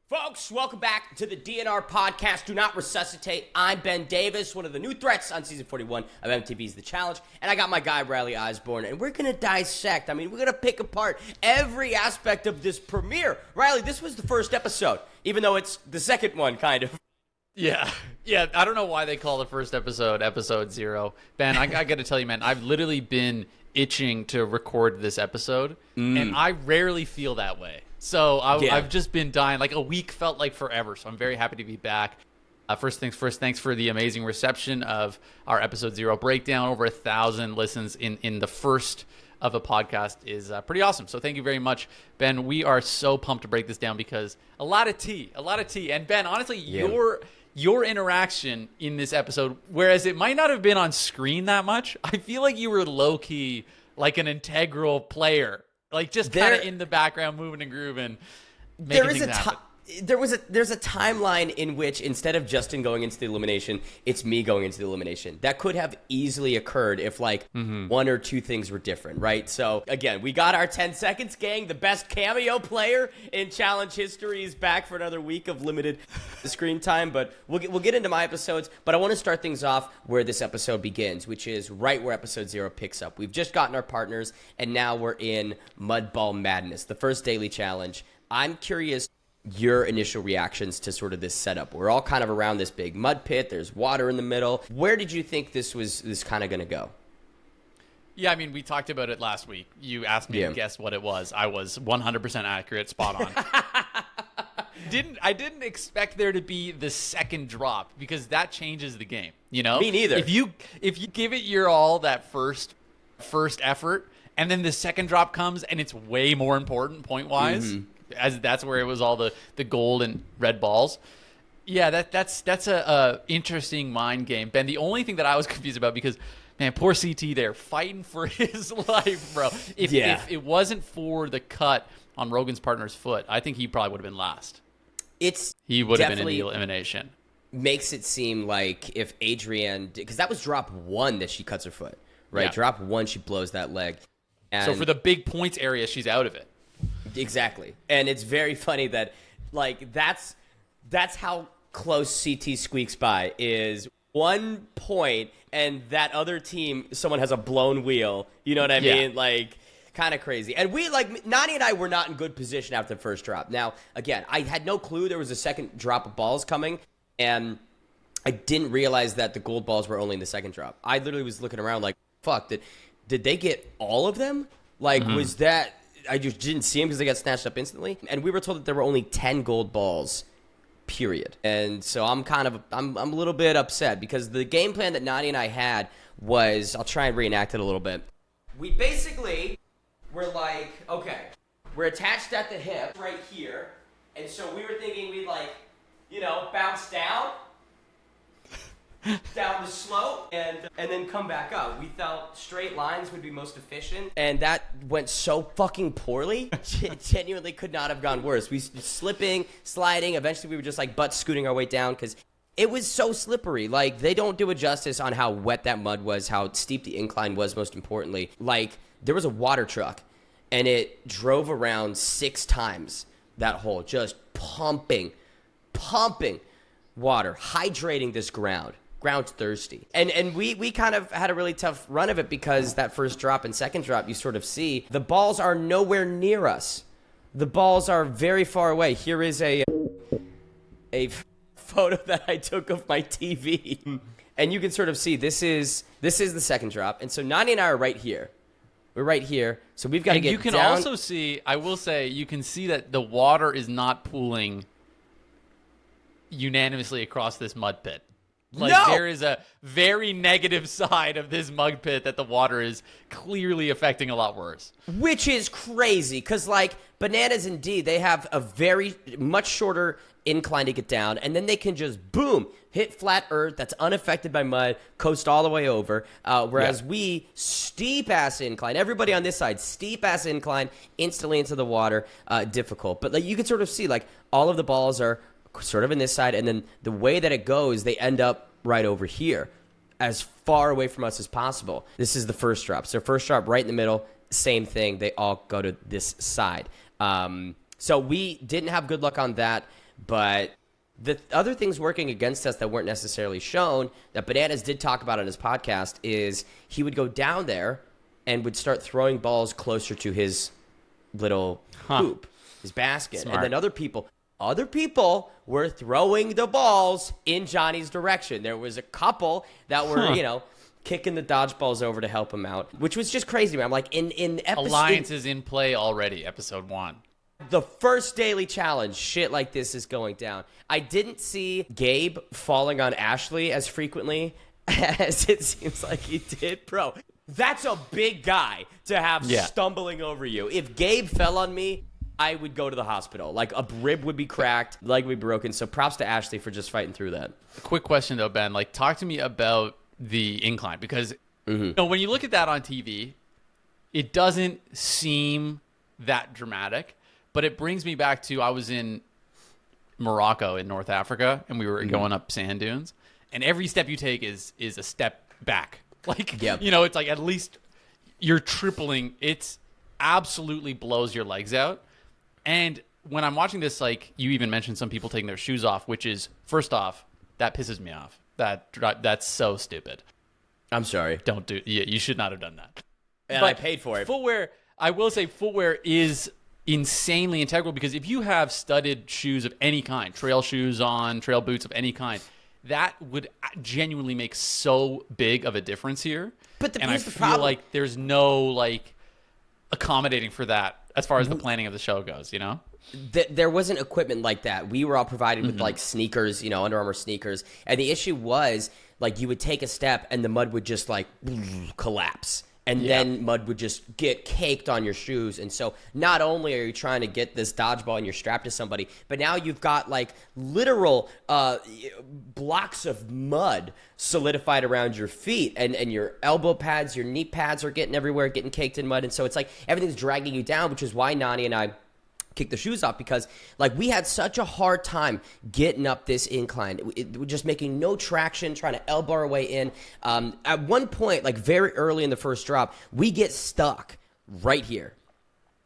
Folks, welcome back to the DNR podcast. Do not resuscitate. I'm Ben Davis, one of the new threats on season 41 of MTV's The Challenge. And I got my guy, Riley Osborne, and we're going to dissect. We're going to pick apart every aspect of this premiere. Riley, this was the first episode, even though it's the second one, kind of. Yeah. I don't know why they call the first episode 0. Ben, I got to tell you, man, I've literally been itching to record this episode, and I rarely feel that way. So I've just been dying. Like a week felt like forever. So I'm very happy to be back. First things first, thanks for the amazing reception of our episode 0 breakdown. Over 1,000 listens in the first of a podcast is pretty awesome. So thank you very much, Ben. We are so pumped to break this down because a lot of tea. And Ben, honestly, your interaction in this episode, whereas it might not have been on screen that much, I feel like you were low key like an integral player. Like just kind of in the background, moving and grooving, making things happen. There's a timeline in which instead of Justin going into the elimination, it's me going into the elimination. That could have easily occurred if one or two things were different, right? So again, we got our 10 seconds, gang. The best cameo player in challenge history is back for another week of limited screen time. But we'll get into my episodes. But I want to start things off where this episode begins, which is right where episode 0 picks up. We've just gotten our partners, and now we're in Mudball Madness, the first daily challenge. I'm curious your initial reactions to sort of this setup. We're all kind of around this big mud pit. There's water in the middle. Where did you think this kind of going to go? Yeah, we talked about it last week. You asked me to guess what it was. I was 100% accurate, spot on. I didn't expect there to be the second drop because that changes the game. Me neither. If you give it your all that first effort, and then the second drop comes and it's way more important point wise. As that's where it was all the gold and red balls. Yeah, that's a interesting mind game, Ben. The only thing that I was confused about, because man, poor CT there fighting for his life, bro. If it wasn't for the cut on Rogan's partner's foot, I think he probably would have been last. He would have been in the elimination. Makes it seem like if Adrienne, because that was drop 1 that she cuts her foot, right? Yeah. Drop 1, she blows that leg. And so for the big points area, she's out of it. Exactly. And it's very funny that that's how close CT squeaks by, is 1 point and that other team, someone has a blown wheel. You know what I mean? Kind of crazy. And Nani and I were not in good position after the first drop. Now, again, I had no clue there was a second drop of balls coming, and I didn't realize that the gold balls were only in the second drop. I literally was looking around like, fuck, did they get all of them? Was that... I just didn't see them because they got snatched up instantly. And we were told that there were only 10 gold balls, period. And so I'm a little bit upset because the game plan that Nani and I had was, I'll try and reenact it a little bit. We basically were like, okay, we're attached at the hip right here. And so we were thinking we'd bounce down the slope and then come back up. We thought straight lines would be most efficient, and that went so fucking poorly. It genuinely could not have gone worse. We slipping, sliding. Eventually we were just butt scooting our way down because it was so slippery. They don't do a justice on how wet that mud was, how steep the incline was, most importantly. There was a water truck and it drove around 6 times that hole, just pumping water, hydrating this ground. Ground's thirsty. And we kind of had a really tough run of it because that first drop and second drop, you sort of see the balls are nowhere near us. The balls are very far away. Here is a photo that I took of my TV. And you can sort of see this is the second drop. And so Nani and I are right here. We're right here. So we've got to get down. You can also see, I will say, you can see that the water is not pooling unanimously across this mud pit. There is a very negative side of this mud pit that the water is clearly affecting a lot worse. Which is crazy, because Bananas and D, they have a very much shorter incline to get down, and then they can just, boom, hit flat earth that's unaffected by mud, coast all the way over, whereas we, steep-ass incline, everybody on this side, steep-ass incline, instantly into the water, difficult. But you can sort of see, all of the balls are sort of in this side, and then the way that it goes, they end up right over here, as far away from us as possible. This is the first drop. So first drop right in the middle, same thing. They all go to this side. So we didn't have good luck on that. But the other things working against us that weren't necessarily shown, that Bananas did talk about on his podcast, is he would go down there and would start throwing balls closer to his little hoop, his basket. Smart. And then other people were throwing the balls in Johnny's direction. There was a couple that were, kicking the dodgeballs over to help him out, which was just crazy, man. I'm like, in episode... Alliance is in play already, episode 1. The first daily challenge, shit like this is going down. I didn't see Gabe falling on Ashley as frequently as it seems like he did. Bro, that's a big guy to have stumbling over you. If Gabe fell on me, I would go to the hospital. Like, a rib would be cracked, leg would be broken. So props to Ashley for just fighting through that. Quick question, though, Ben. Like, talk to me about the incline. Because when you look at that on TV, it doesn't seem that dramatic. But it brings me back to, I was in Morocco in North Africa, and we were going up sand dunes. And every step you take is a step back. Like, it's like at least you're tripling. It's absolutely blows your legs out. And when I'm watching this, like, you even mentioned some people taking their shoes off, which is, first off, that pisses me off. That's so stupid. I'm sorry. Don't do. Yeah, you should not have done that. And but I paid for it. Footwear, I will say, footwear is insanely integral, because if you have studded shoes of any kind, trail shoes on, trail boots of any kind, that would genuinely make so big of a difference here. But I feel like there's no like accommodating for that as far as the planning of the show goes, There wasn't equipment like that. We were all provided with like sneakers, Under Armour sneakers. And the issue was, like, you would take a step and the mud would just like collapse. And then mud would just get caked on your shoes. And so not only are you trying to get this dodgeball and you're strapped to somebody, but now you've got like literal blocks of mud solidified around your feet, and your elbow pads, your knee pads are getting everywhere, getting caked in mud. And so it's like everything's dragging you down, which is why Nani and I kick the shoes off, because like we had such a hard time getting up this incline. We're just making no traction, trying to elbow our way in. At one point, like very early in the first drop, we get stuck right here.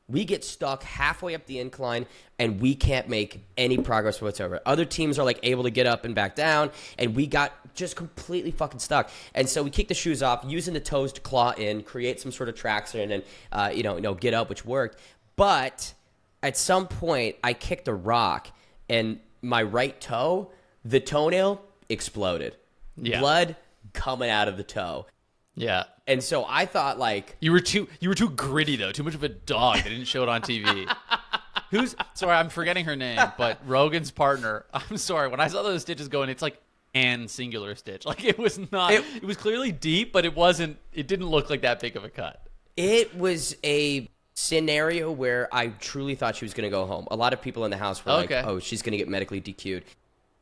We get stuck halfway up the incline, and we can't make any progress whatsoever. Other teams are like able to get up and back down, and we got just completely fucking stuck. And so we kick the shoes off, using the toes to claw in, create some sort of traction, and get up, which worked. But at some point, I kicked a rock, and my right toe, the toenail exploded. Yeah. Blood coming out of the toe. Yeah. And so I thought, like, you were too gritty, though. Too much of a dog. They didn't show it on TV. Sorry, I'm forgetting her name, but Rogan's partner. I'm sorry. When I saw those stitches going, it's like an singular stitch. Like, it was not. It was clearly deep, but it wasn't. It didn't look like that big of a cut. It was a scenario where I truly thought she was going to go home. A lot of people in the house were like, oh, she's going to get medically DQ'd.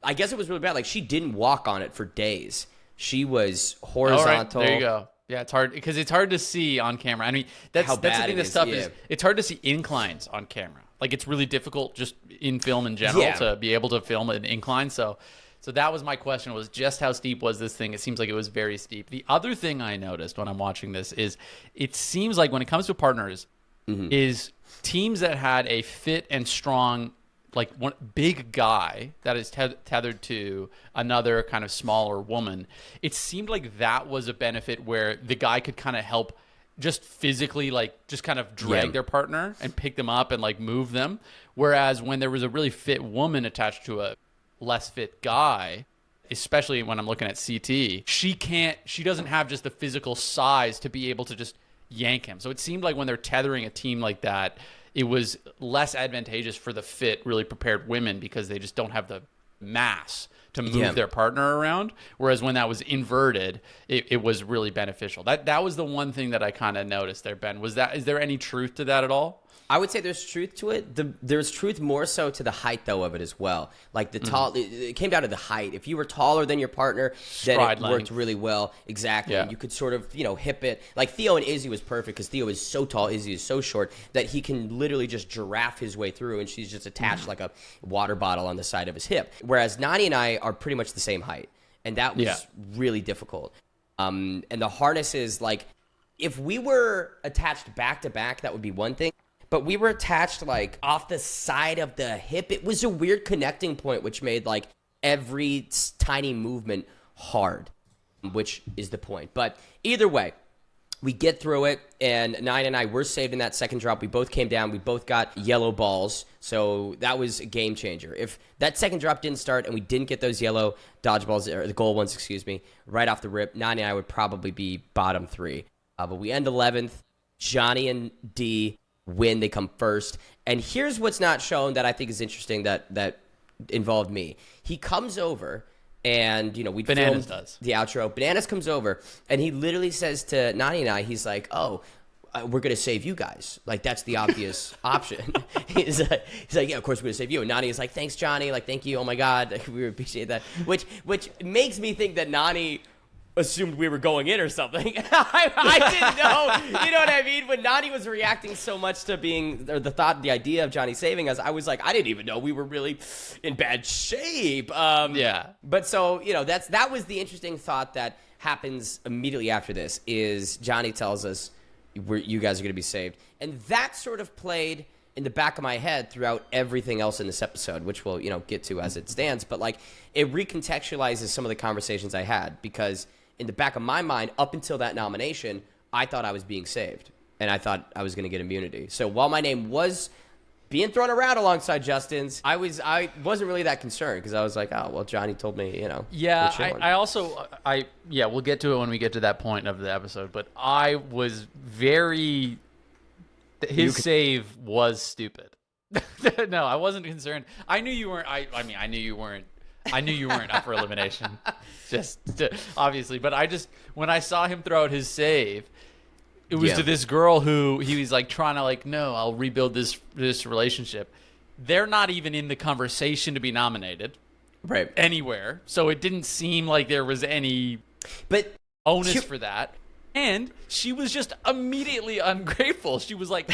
I guess it was really bad. Like, she didn't walk on it for days. She was horizontal. All right, there you go. Yeah, it's hard because it's hard to see on camera. I mean, that's the thing. This stuff is it's hard to see inclines on camera. Like, it's really difficult just in film in general to be able to film an incline. So that was my question, was just how steep was this thing? It seems like it was very steep. The other thing I noticed when I'm watching this is it seems like when it comes to partners, is teams that had a fit and strong, like, one big guy that is tethered to another kind of smaller woman, it seemed like that was a benefit where the guy could kind of help just physically, like, just kind of drag their partner and pick them up and, like, move them. Whereas when there was a really fit woman attached to a less fit guy, especially when I'm looking at CT, she doesn't have just the physical size to be able to just yank him. So it seemed like when they're tethering a team like that, it was less advantageous for the fit, really prepared women, because they just don't have the mass to move their partner around. Whereas when that was inverted, it was really beneficial. That was the one thing that I kind of noticed there, Ben. Is there any truth to that at all? I would say there's truth to it. There's truth more so to the height, though, of it as well. Like, the tall, it came down to the height. If you were taller than your partner, then it worked really well. Exactly. Yeah. You could sort of, hip it. Like, Theo and Izzy was perfect because Theo is so tall, Izzy is so short that he can literally just giraffe his way through, and she's just attached like a water bottle on the side of his hip. Whereas Nani and I are pretty much the same height, and that was really difficult. And the harness is, like, if we were attached back to back, that would be one thing. but we were attached like off the side of the hip. It was a weird connecting point, which made like every tiny movement hard, which is the point. But either way, we get through it, and Nine and I were saved in that second drop. We both came down. We both got yellow balls, so that was a game changer. If that second drop didn't start and we didn't get those yellow dodgeballs, or the gold ones, excuse me, right off the rip, Nine and I would probably be bottom 3. But we end 11th. Johnny and D win. They come first. And here's what's not shown that I think is interesting that involved me. He comes over, and, we Bananas filmed does the outro. Bananas comes over, and he literally says to Nani and I, he's like, oh, we're going to save you guys. Like, that's the obvious option. He's like, yeah, of course we're going to save you. And Nani is like, thanks, Johnny. Like, thank you. Oh, my God. Like, we appreciate that. Which makes me think that Nani assumed we were going in or something. I didn't know. You know what I mean? When Nani was reacting so much to the idea of Johnny saving us, I was like, I didn't even know we were really in bad shape. Yeah. But so, that was the interesting thought that happens immediately after this is Johnny tells us you guys are going to be saved. And that sort of played in the back of my head throughout everything else in this episode, which we'll, get to as it stands. But like, it recontextualizes some of the conversations I had, because in the back of my mind, up until that nomination, I thought I was being saved, and I thought I was going to get immunity. So while my name was being thrown around alongside Justin's, I wasn't really that concerned, because I was like, oh, well, Johnny told me, Yeah, we'll get to it when we get to that point of the episode, but I was his save was stupid. No, I wasn't concerned. I knew you weren't. I knew you weren't up for elimination, obviously. But when I saw him throw out his save, it was to this girl who he was like trying to like, no, I'll rebuild this relationship. They're not even in the conversation to be nominated, right, anywhere. So it didn't seem like there was any onus for that. And she was just immediately ungrateful. She was like,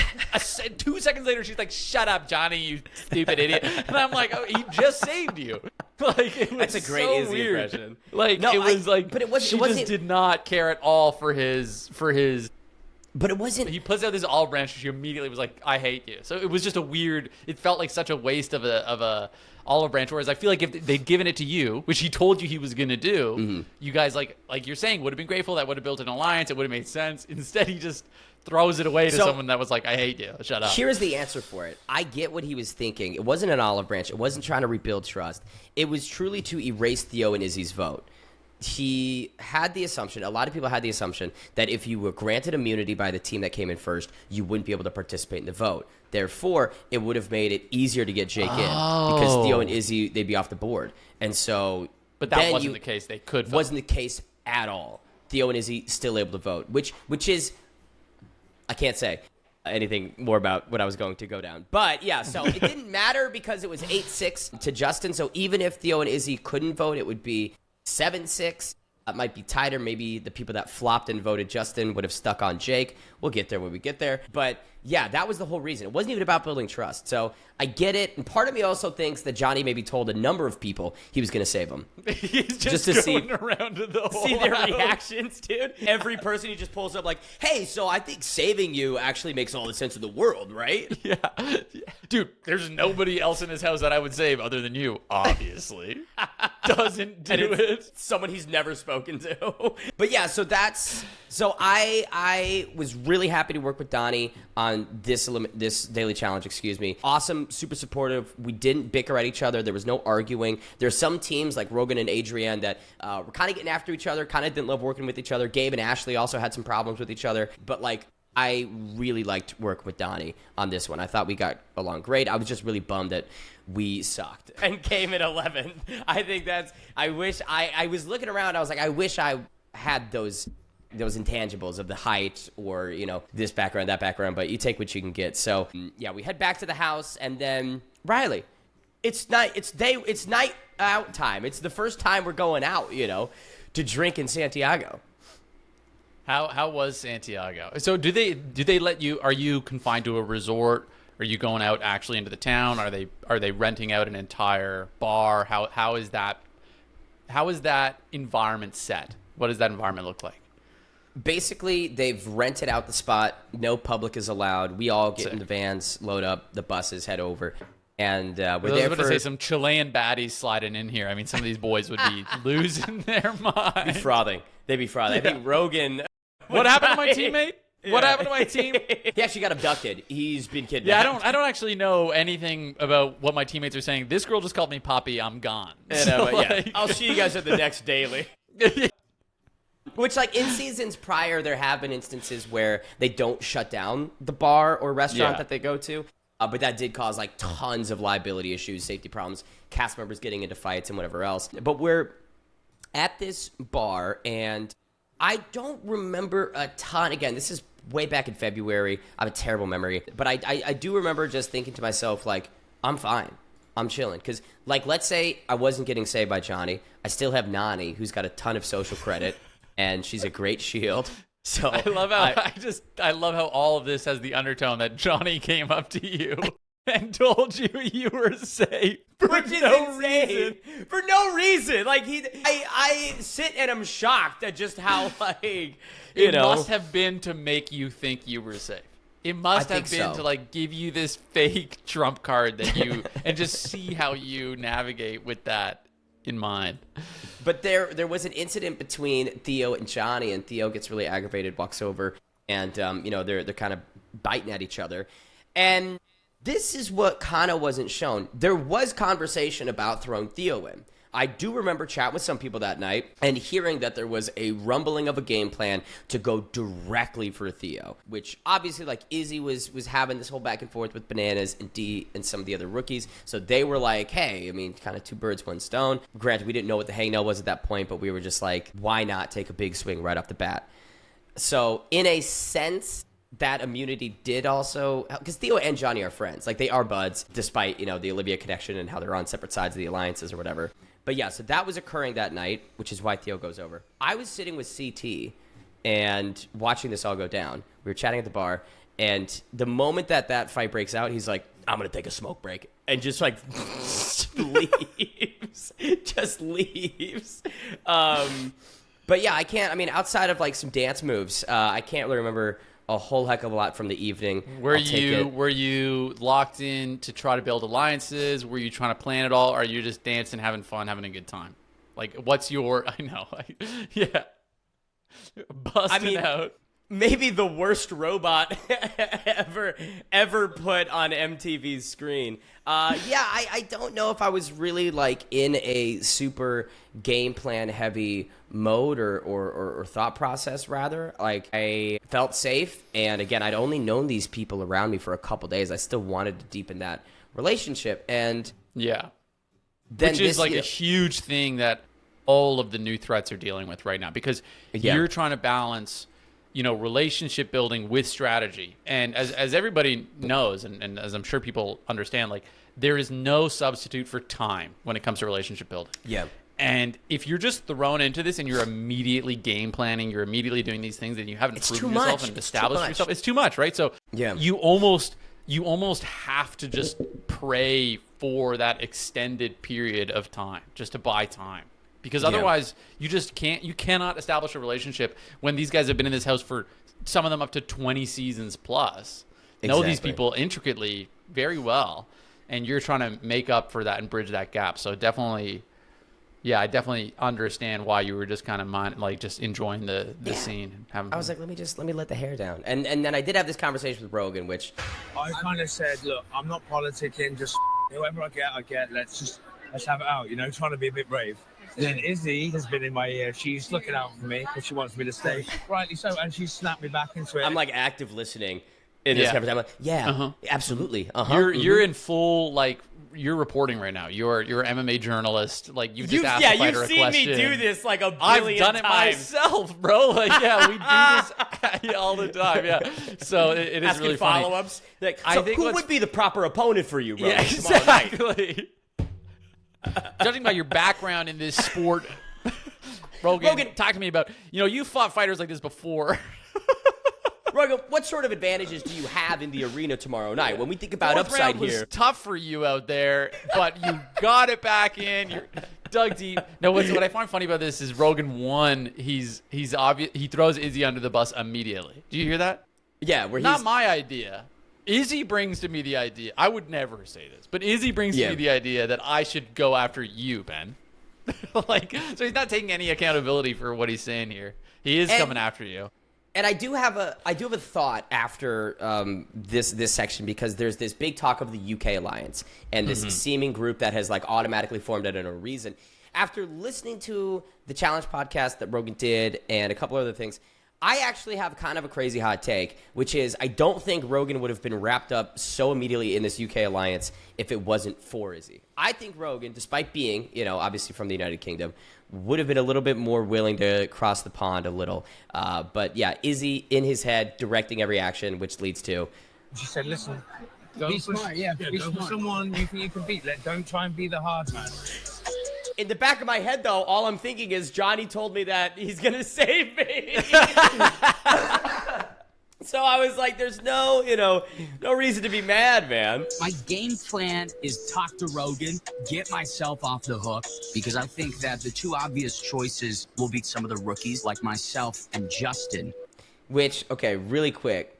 2 seconds later, she's like, shut up, Johnny, you stupid idiot. And I'm like, oh, he just saved you. Like, it was That's a great Izzy weird. impression. Like, no, it was she just did not care at all for his. But it wasn't. He puts out this olive branch, and she immediately was like, I hate you. So it was just it felt like such a waste of a olive branch, whereas I feel like if they'd given it to you, which he told you he was going to do, you guys, like you're saying, would have been grateful. That would have built an alliance. It would have made sense. Instead, he just throws it away to someone that was like, I hate you. Shut up. Here's the answer for it. I get what he was thinking. It wasn't an olive branch. It wasn't trying to rebuild trust. It was truly to erase Theo and Izzy's vote. He had the assumption, a lot of people had the assumption, that if you were granted immunity by the team that came in first, you wouldn't be able to participate in the vote. Therefore, it would have made it easier to get Jake in, because Theo and Izzy, they'd be off the board. And so, but that wasn't the case. They could vote. Wasn't the case at all. Theo and Izzy still able to vote, which is, I can't say anything more about what I was going to go down. But yeah, so it didn't matter because it was 8-6 to Justin. So even if Theo and Izzy couldn't vote, it would be 7-6. It might be tighter. Maybe the people that flopped and voted Justin would have stuck on Jake. We'll get there when we get there. But yeah, that was the whole reason. It wasn't even about building trust. So I get it. And part of me also thinks that Johnny maybe told a number of people he was going to save them. He's just to going around to the whole see their house. Reactions, dude. Every person he just pulls up like, hey, so I think saving you actually makes all the sense in the world, right? Yeah. Dude, there's nobody else in his house that I would save other than you, obviously. Doesn't do it. Someone he's never spoken to. But yeah, so I was really happy to work with Donnie on this daily challenge, Awesome, super supportive. We didn't bicker at each other. There was no arguing. There's some teams like Rogan and Adrienne that were kind of getting after each other, kind of didn't love working with each other. Gabe and Ashley also had some problems with each other. But like, I really liked working with Donnie on this one. I thought we got along great. I was just really bummed that we sucked and came in 11th. I think I wish I was looking around. I was like, I wish I had those intangibles of the height or, this background, that background, but you take what you can get. So yeah, we head back to the house, and then Riley, it's night out time. It's the first time we're going out, to drink in Santiago. How was Santiago? So do they let you? Are you confined to a resort? Are you going out actually into the town? Are they renting out an entire bar? How is that environment set? What does that environment look like? basically, they've rented out the spot. No public is allowed. We all get in the vans, load up the buses, head over. And we're there for... say some Chilean baddies sliding in here. I mean, some of these boys would be losing their mind. Be frothing. They'd be frothing. I think Rogan... What happened to my teammate? Yeah. What happened to my team? He actually got abducted. He's been kidnapped. Yeah, I don't actually know anything about what my teammates are saying. This girl just called me Poppy. I'm gone. Yeah, I'll see you guys at the next daily. Which, like, in seasons prior, there have been instances where they don't shut down the bar or restaurant that they go to. But that did cause, like, tons of liability issues, safety problems, cast members getting into fights and whatever else. But we're at this bar, and I don't remember a ton. Again, this is way back in February. I have a terrible memory. But I do remember just thinking to myself, like, I'm fine. I'm chilling. Because, like, let's say I wasn't getting saved by Johnny. I still have Nani, who's got a ton of social credit, and she's a great shield. So I love how I love how all of this has the undertone that Johnny came up to you and told you were safe for no reason. For no reason. Like, I sit and I'm shocked at just how, like, it must have been to make you think you were safe. It must have been to, like, give you this fake trump card that you and just see how you navigate with that in mind. But there was an incident between Theo and Johnny, and Theo gets really aggravated, walks over, and they're kind of biting at each other. And this is what kind of wasn't shown. There was conversation about throwing Theo in. I do remember chatting with some people that night and hearing that there was a rumbling of a game plan to go directly for Theo, which obviously, like, Izzy was having this whole back and forth with Bananas and D and some of the other rookies. So they were like, hey, I mean, kind of two birds, one stone. Granted, we didn't know what the hangnail was at that point, but we were just like, why not take a big swing right off the bat? So in a sense, that immunity did also, because Theo and Johnny are friends. Like, they are buds, despite, the Olivia connection and how they're on separate sides of the alliances or whatever. But yeah, so that was occurring that night, which is why Theo goes over. I was sitting with CT and watching this all go down. We were chatting at the bar, and the moment that fight breaks out, he's like, I'm going to take a smoke break. And just, like, leaves. Just leaves. But yeah, outside of, like, some dance moves, I can't really remember a whole heck of a lot from the evening. Were you locked in to try to build alliances? Were you trying to plan it all? Or are you just dancing, having fun, having a good time? Like, what's your... I know. Yeah. Busting out. Maybe the worst robot ever put on MTV's screen. I don't know if I was really, like, in a super game plan heavy mode or thought process, rather. Like, I felt safe, and again, I'd only known these people around me for a couple days. I still wanted to deepen that relationship, and yeah, which is like a huge thing that all of the new threats are dealing with right now, because you're trying to balance, relationship building with strategy. And as everybody knows, and as I'm sure people understand, like, there is no substitute for time when it comes to relationship building. Yeah. And if you're just thrown into this and you're immediately game planning, you're immediately doing these things, and you haven't proven yourself and established yourself, it's too much, right? So you almost have to just pray for that extended period of time, just to buy time. Because otherwise, you cannot establish a relationship when these guys have been in this house for, some of them, up to 20 seasons plus. Know these people intricately very well, and you're trying to make up for that and bridge that gap. So definitely, I definitely understand why you were just kind of just enjoying the scene. I was like, let me let the hair down. And then I did have this conversation with Rogan, which I kind of said, look, I'm not politicking, just whoever I get, let's have it out, trying to be a bit brave. And then Izzy has been in my ear. She's looking out for me because she wants me to stay. Rightly so, and she snapped me back into it. I'm like active listening in this conversation. I'm like, absolutely. You're in full, like, you're reporting right now. You're an MMA journalist. Like, you've just asked the fighter a question. You've seen me do this like a billion I've done it times. myself, bro. Like, we do this all the time. Yeah. So it is really funny. Follow-ups. Like, so who would be the proper opponent for you, bro? Yeah, exactly. Judging by your background in this sport, Rogan, talk to me about, you fought fighters like this before. Rogan, what sort of advantages do you have in the arena tomorrow night? When we think about Fourth upside round here, was tough for you out there, but you got it back in. Dug deep. No, what I find funny about this is Rogan won. He's obvious. He throws Izzy under the bus immediately. Do you hear that? Yeah, where Not my idea. Izzy brings to me the idea. I would never say this, but Izzy brings to me the idea that I should go after you, Ben. Like, so he's not taking any accountability for what he's saying here. He is coming after you. And I do have a thought after this section, because there's this big talk of the UK alliance and this seeming group that has like automatically formed out of no reason. After listening to the Challenge podcast that Rogan did and a couple other things, I actually have kind of a crazy hot take, which is I don't think Rogan would have been wrapped up so immediately in this UK alliance if it wasn't for Izzy. I think Rogan, despite being, obviously from the United Kingdom, would have been a little bit more willing to cross the pond a little. But yeah, Izzy in his head directing every action, which leads to... She said, listen, Be smart, yeah. Be go for smart. someone you think you can beat. Don't try and be the hard man. In the back of my head, though, all I'm thinking is Johnny told me that he's going to save me. So I was like, there's no reason to be mad, man. My game plan is talk to Rogan, get myself off the hook, because I think that the two obvious choices will be some of the rookies like myself and Justin. Which, okay, really quick.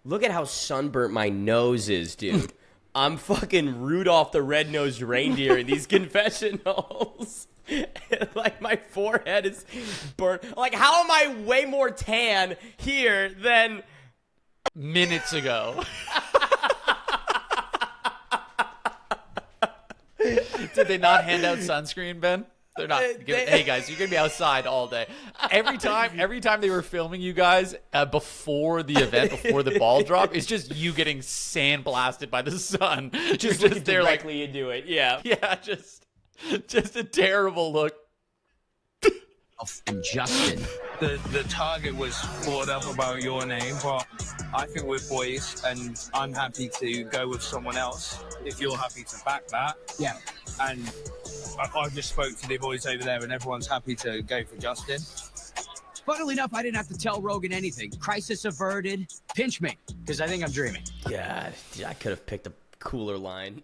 Look at how sunburnt my nose is, dude. I'm fucking Rudolph the Red-Nosed Reindeer in these confessionals. Like, my forehead is burnt. Like, how am I way more tan here than... Minutes ago. Did they not hand out sunscreen, Ben? They're not. Hey guys, you're gonna be outside all day. Every time they were filming you guys before the event, before the ball drop, it's just you getting sandblasted by the sun. Just there directly into it. Yeah. Yeah, just a terrible look. And Justin. The target was brought up about your name, but I think we're boys, and I'm happy to go with someone else if you're happy to back that. Yeah. And I just spoke to the boys over there, and everyone's happy to go for Justin. Funnily enough, I didn't have to tell Rogan anything. Crisis averted. Pinch me, because I think I'm dreaming. God, I could have picked a cooler line.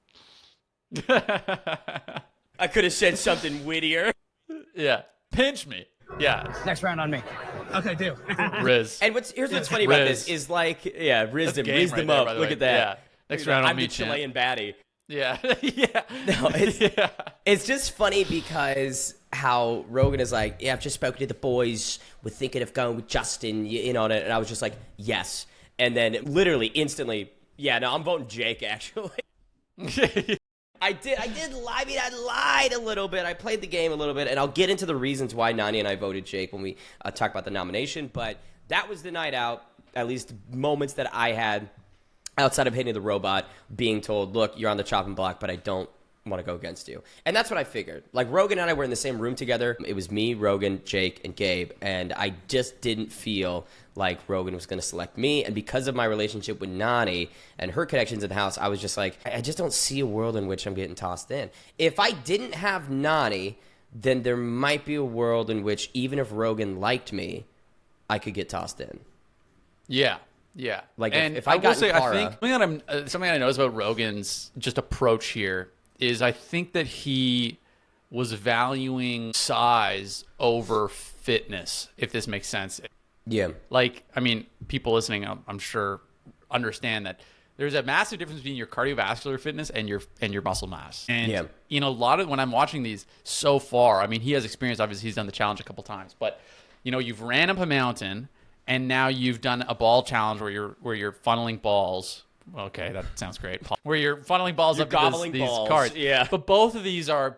I could have said something wittier. Yeah. Pinch me. Yeah. Next round on me. Okay, deal. Riz. And here's what's funny about Riz. this is like, yeah, riz them game right there, up. by the Look way. at that. Yeah. Next round on I'm me, the Chilean baddie. Yeah. Yeah. No, it's just funny because how Rogan is like, yeah, I've just spoken to the boys. We're thinking of going with Justin, and I was just like, yes. And then literally instantly, yeah, no, I'm voting Jake actually. I did lie. I mean, I lied a little bit. I played the game a little bit, and I'll get into the reasons why Nani and I voted Jake when we talk about the nomination. But that was the night out, at least moments that I had outside of hitting the robot, being told, look, you're on the chopping block, but I don't want to go against you. And that's what I figured. Like, Rogan and I were in the same room together. It was me, Rogan, Jake, and Gabe, and I just didn't feel like Rogan was going to select me. And because of my relationship with Nani and her connections in the house, I was just like, I just don't see a world in which I'm getting tossed in. If I didn't have Nani, then there might be a world in which even if Rogan liked me, I could get tossed in. Yeah. Yeah. Like, and if I got will say, Cara, I think something I noticed about Rogan's just approach here is I think that he was valuing size over fitness, if this makes sense. yeah. Like, I mean, people listening, I'm sure, understand that there's a massive difference between your cardiovascular fitness and your muscle mass. And a lot of when I'm watching these so far, I mean, he has experience. Obviously, he's done the challenge a couple times, but you've ran up a mountain, and now you've done a ball challenge where you're funneling balls. Okay, that sounds great. Where you're funneling balls up to these cards. Yeah. But both of these are.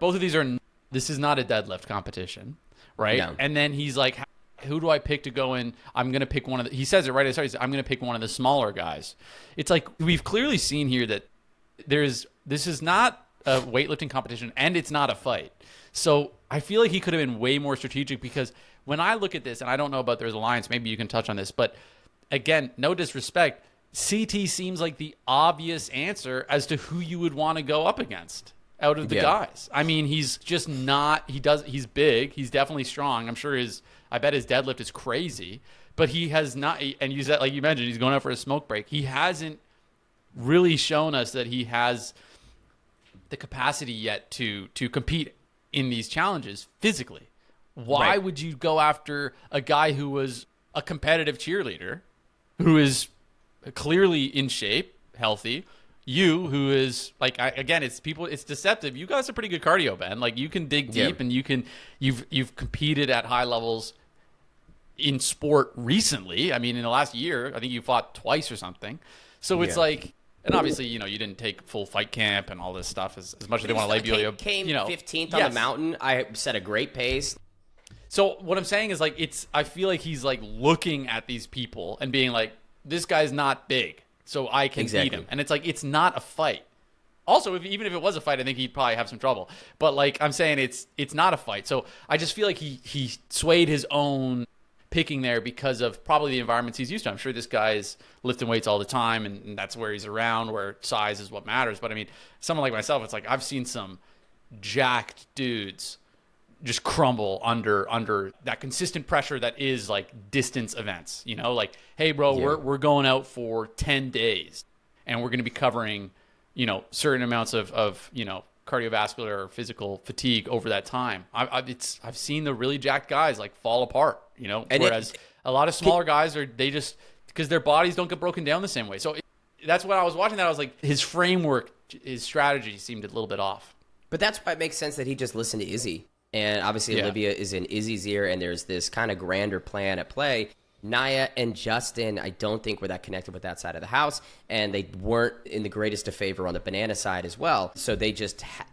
This is not a deadlift competition, right? No. And then he's like, who do I pick to go in? I'm gonna pick one of the. He says it right at the start. He says, I'm gonna pick one of the smaller guys. It's like we've clearly seen here that this is not a weightlifting competition, and it's not a fight. So I feel like he could have been way more strategic, because when I look at this, and I don't know about there's alliance, maybe you can touch on this, but again, no disrespect, CT seems like the obvious answer as to who you would want to go up against out of the guys. I mean, he's just not, he's big, he's definitely strong. I'm sure I bet his deadlift is crazy, but he has not, and you said, like you mentioned, he's going out for a smoke break. He hasn't really shown us that he has the capacity yet to compete in these challenges physically. Why would you go after a guy who was a competitive cheerleader, who is clearly in shape, healthy? You, who is like, again, it's deceptive. You got some pretty good cardio, Ben. Like, you can dig deep, and you've competed at high levels in sport recently. I mean, in the last year, I think you fought twice or something. So it's like, and obviously, you didn't take full fight camp and all this stuff as much as they want to label you. Came 15th on the mountain. I set a great pace. So what I'm saying is, like, I feel like he's like looking at these people and being like, this guy's not big, so I can beat him. And it's like, it's not a fight. Also, even if it was a fight, I think he'd probably have some trouble. But like I'm saying, it's not a fight. So I just feel like he swayed his own picking there because of probably the environments he's used to. I'm sure this guy's lifting weights all the time, and that's where he's around, where size is what matters. But I mean, someone like myself, it's like I've seen some jacked dudes just crumble under that consistent pressure that is like distance events. Like, hey bro, we're going out for 10 days and we're going to be covering, certain amounts of cardiovascular or physical fatigue over that time. I've seen the really jacked guys like fall apart, whereas a lot of smaller guys because their bodies don't get broken down the same way. So that's what I was watching. That I was like, his framework, his strategy seemed a little bit off. But that's why it makes sense that he just listened to Izzy. And obviously Olivia is in Izzy's ear, and there's this kind of grander plan at play. Nia and Justin, I don't think were that connected with that side of the house, and they weren't in the greatest of favor on the banana side as well. So they it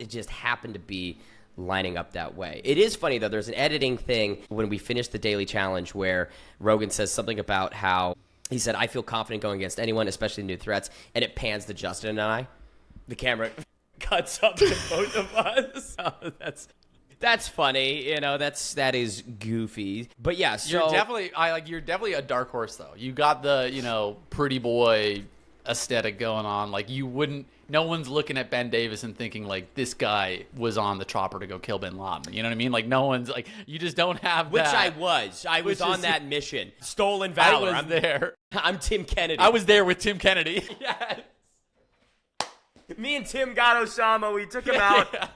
just happened to be lining up that way. It is funny, though. There's an editing thing when we finished the daily challenge where Rogan says something about how he said, I feel confident going against anyone, especially new threats, and it pans to Justin and I. The camera cuts up to both of us. So that's funny, that is goofy. But yeah, so you're definitely a dark horse though. You got the, pretty boy aesthetic going on. Like, no one's looking at Ben Davis and thinking like, this guy was on the chopper to go kill Bin Laden. You know what I mean? Like, no one's like, you just don't have Which that. I was on that mission. Stolen valor. I was there. I'm Tim Kennedy. I was there with Tim Kennedy. Yes. Me and Tim got Osama. We took him out. Yeah.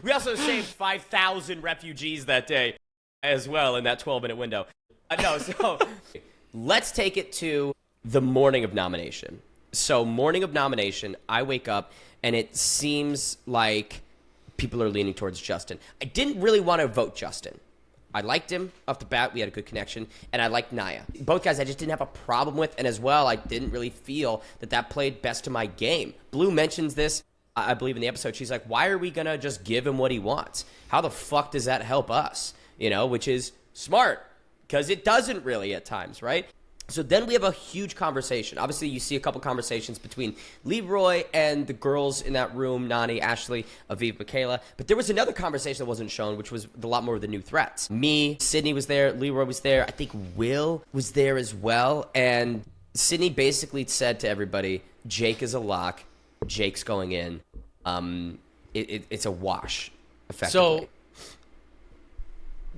We also saved 5,000 refugees that day as well in that 12-minute window. So let's take it to the morning of nomination. So morning of nomination, I wake up, and it seems like people are leaning towards Justin. I didn't really want to vote Justin. I liked him off the bat. We had a good connection. And I liked Nia. Both guys I just didn't have a problem with. And as well, I didn't really feel that played best to my game. Blue mentions this, I believe, in the episode. She's like, why are we going to just give him what he wants? How the fuck does that help us? Which is smart, because it doesn't really at times, right? So then we have a huge conversation. Obviously, you see a couple conversations between Leroy and the girls in that room, Nani, Ashley, Aviv, Michaela. But there was another conversation that wasn't shown, which was a lot more of the new threats. Me, Sydney was there, Leroy was there. I think Will was there as well. And Sydney basically said to everybody, Jake is a lock. Jake's going in. It's a wash, effectively. So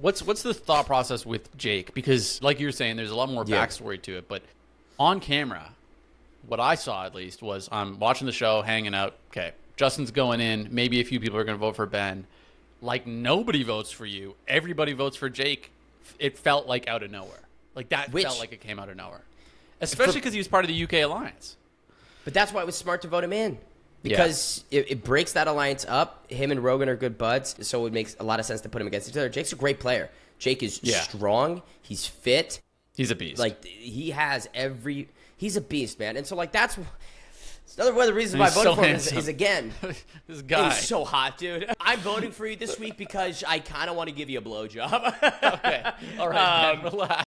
what's the thought process with Jake? Because like you were saying, there's a lot more backstory to it. But on camera, what I saw at least was I'm watching the show, hanging out. Okay, Justin's going in. Maybe a few people are going to vote for Ben. Like, nobody votes for you. Everybody votes for Jake. It felt like out of nowhere. Like, that felt like it came out of nowhere. Especially because he was part of the UK alliance. But that's why it was smart to vote him in. Because it breaks that alliance up. Him and Rogan are good buds, so it makes a lot of sense to put him against each other. Jake's a great player. Jake is strong. He's fit. He's a beast. Like, he's a beast, man. And so, like, that's another one of the reasons why I voted for him is again, this guy. He's so hot, dude. I'm voting for you this week because I kind of want to give you a blowjob. Okay. All right, man, relax.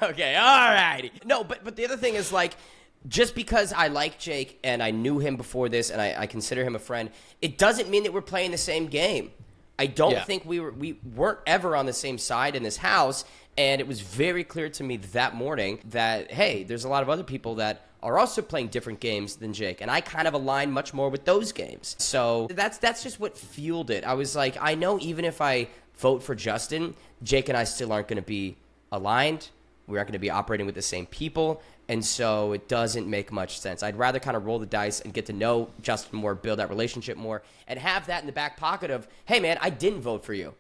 Okay, all righty. No, but the other thing is, like, just because I like Jake and I knew him before this and I consider him a friend, it doesn't mean that we're playing the same game. I don't think we weren't ever on the same side in this house, and it was very clear to me that morning that, hey, there's a lot of other people that are also playing different games than Jake, and I kind of align much more with those games. So that's just what fueled it. I was like, I know even if I vote for Justin, Jake and I still aren't going to be aligned. We aren't going to be operating with the same people. And so it doesn't make much sense. I'd rather kind of roll the dice and get to know Justin more, build that relationship more, and have that in the back pocket of, hey, man, I didn't vote for you.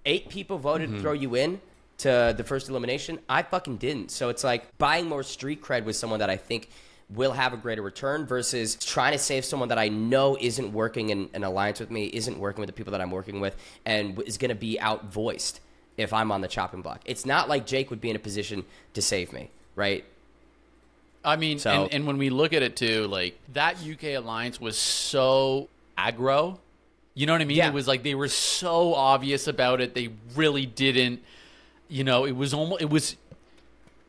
8 people voted to throw you in to the first elimination. I fucking didn't. So it's like buying more street cred with someone that I think will have a greater return versus trying to save someone that I know isn't working in an alliance with me, isn't working with the people that I'm working with, and is going to be out-voiced if I'm on the chopping block. It's not like Jake would be in a position to save me, right? I mean, So, and when we look at it too, like that UK alliance was so aggro. You know what I mean? Yeah. It was like they were so obvious about it. They really didn't. You know, it was.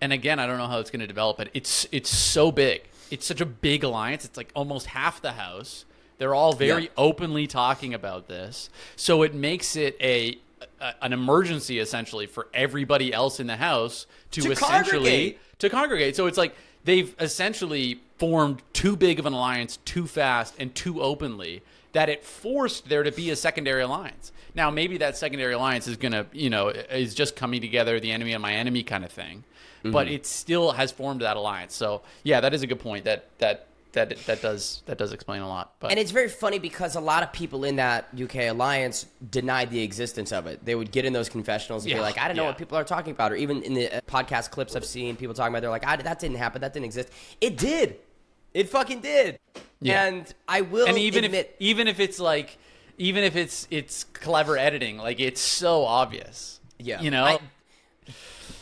And again, I don't know how it's going to develop, but it's so big. It's such a big alliance. It's like almost half the house. They're all very openly talking about this, so it makes it an emergency essentially for everybody else in the house to essentially congregate. So it's like they've essentially formed too big of an alliance too fast and too openly that it forced there to be a secondary alliance. Now, maybe that secondary alliance is going to, is just coming together, the enemy of my enemy kind of thing. Mm-hmm. But it still has formed that alliance. So, yeah, that is a good point. That does explain a lot. But. And it's very funny because a lot of people in that UK alliance denied the existence of it. They would get in those confessionals and be like, I don't know what people are talking about. Or even in the podcast clips I've seen, people talking about, they're like, that didn't happen. That didn't exist. It did. It fucking did. Yeah. And I will admit. Even if it's clever editing, like it's so obvious. Yeah.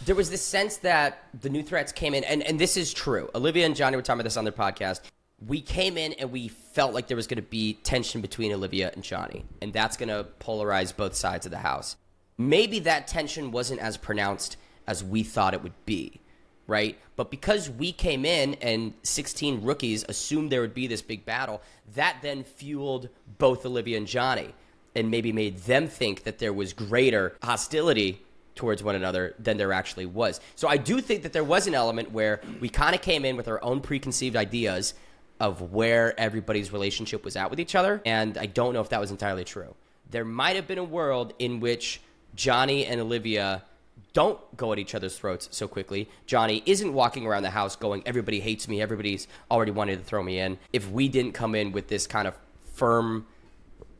There was this sense that the new threats came in, and this is true. Olivia and Johnny were talking about this on their podcast. We came in and we felt like there was going to be tension between Olivia and Johnny, and that's going to polarize both sides of the house. Maybe that tension wasn't as pronounced as we thought it would be, right? But because we came in and 16 rookies assumed there would be this big battle, that then fueled both Olivia and Johnny and maybe made them think that there was greater hostility towards one another than there actually was. So I do think that there was an element where we kind of came in with our own preconceived ideas of where everybody's relationship was at with each other, and I don't know if that was entirely true. There might have been a world in which Johnny and Olivia don't go at each other's throats so quickly. Johnny isn't walking around the house going, everybody hates me, everybody's already wanted to throw me in. If we didn't come in with this kind of firm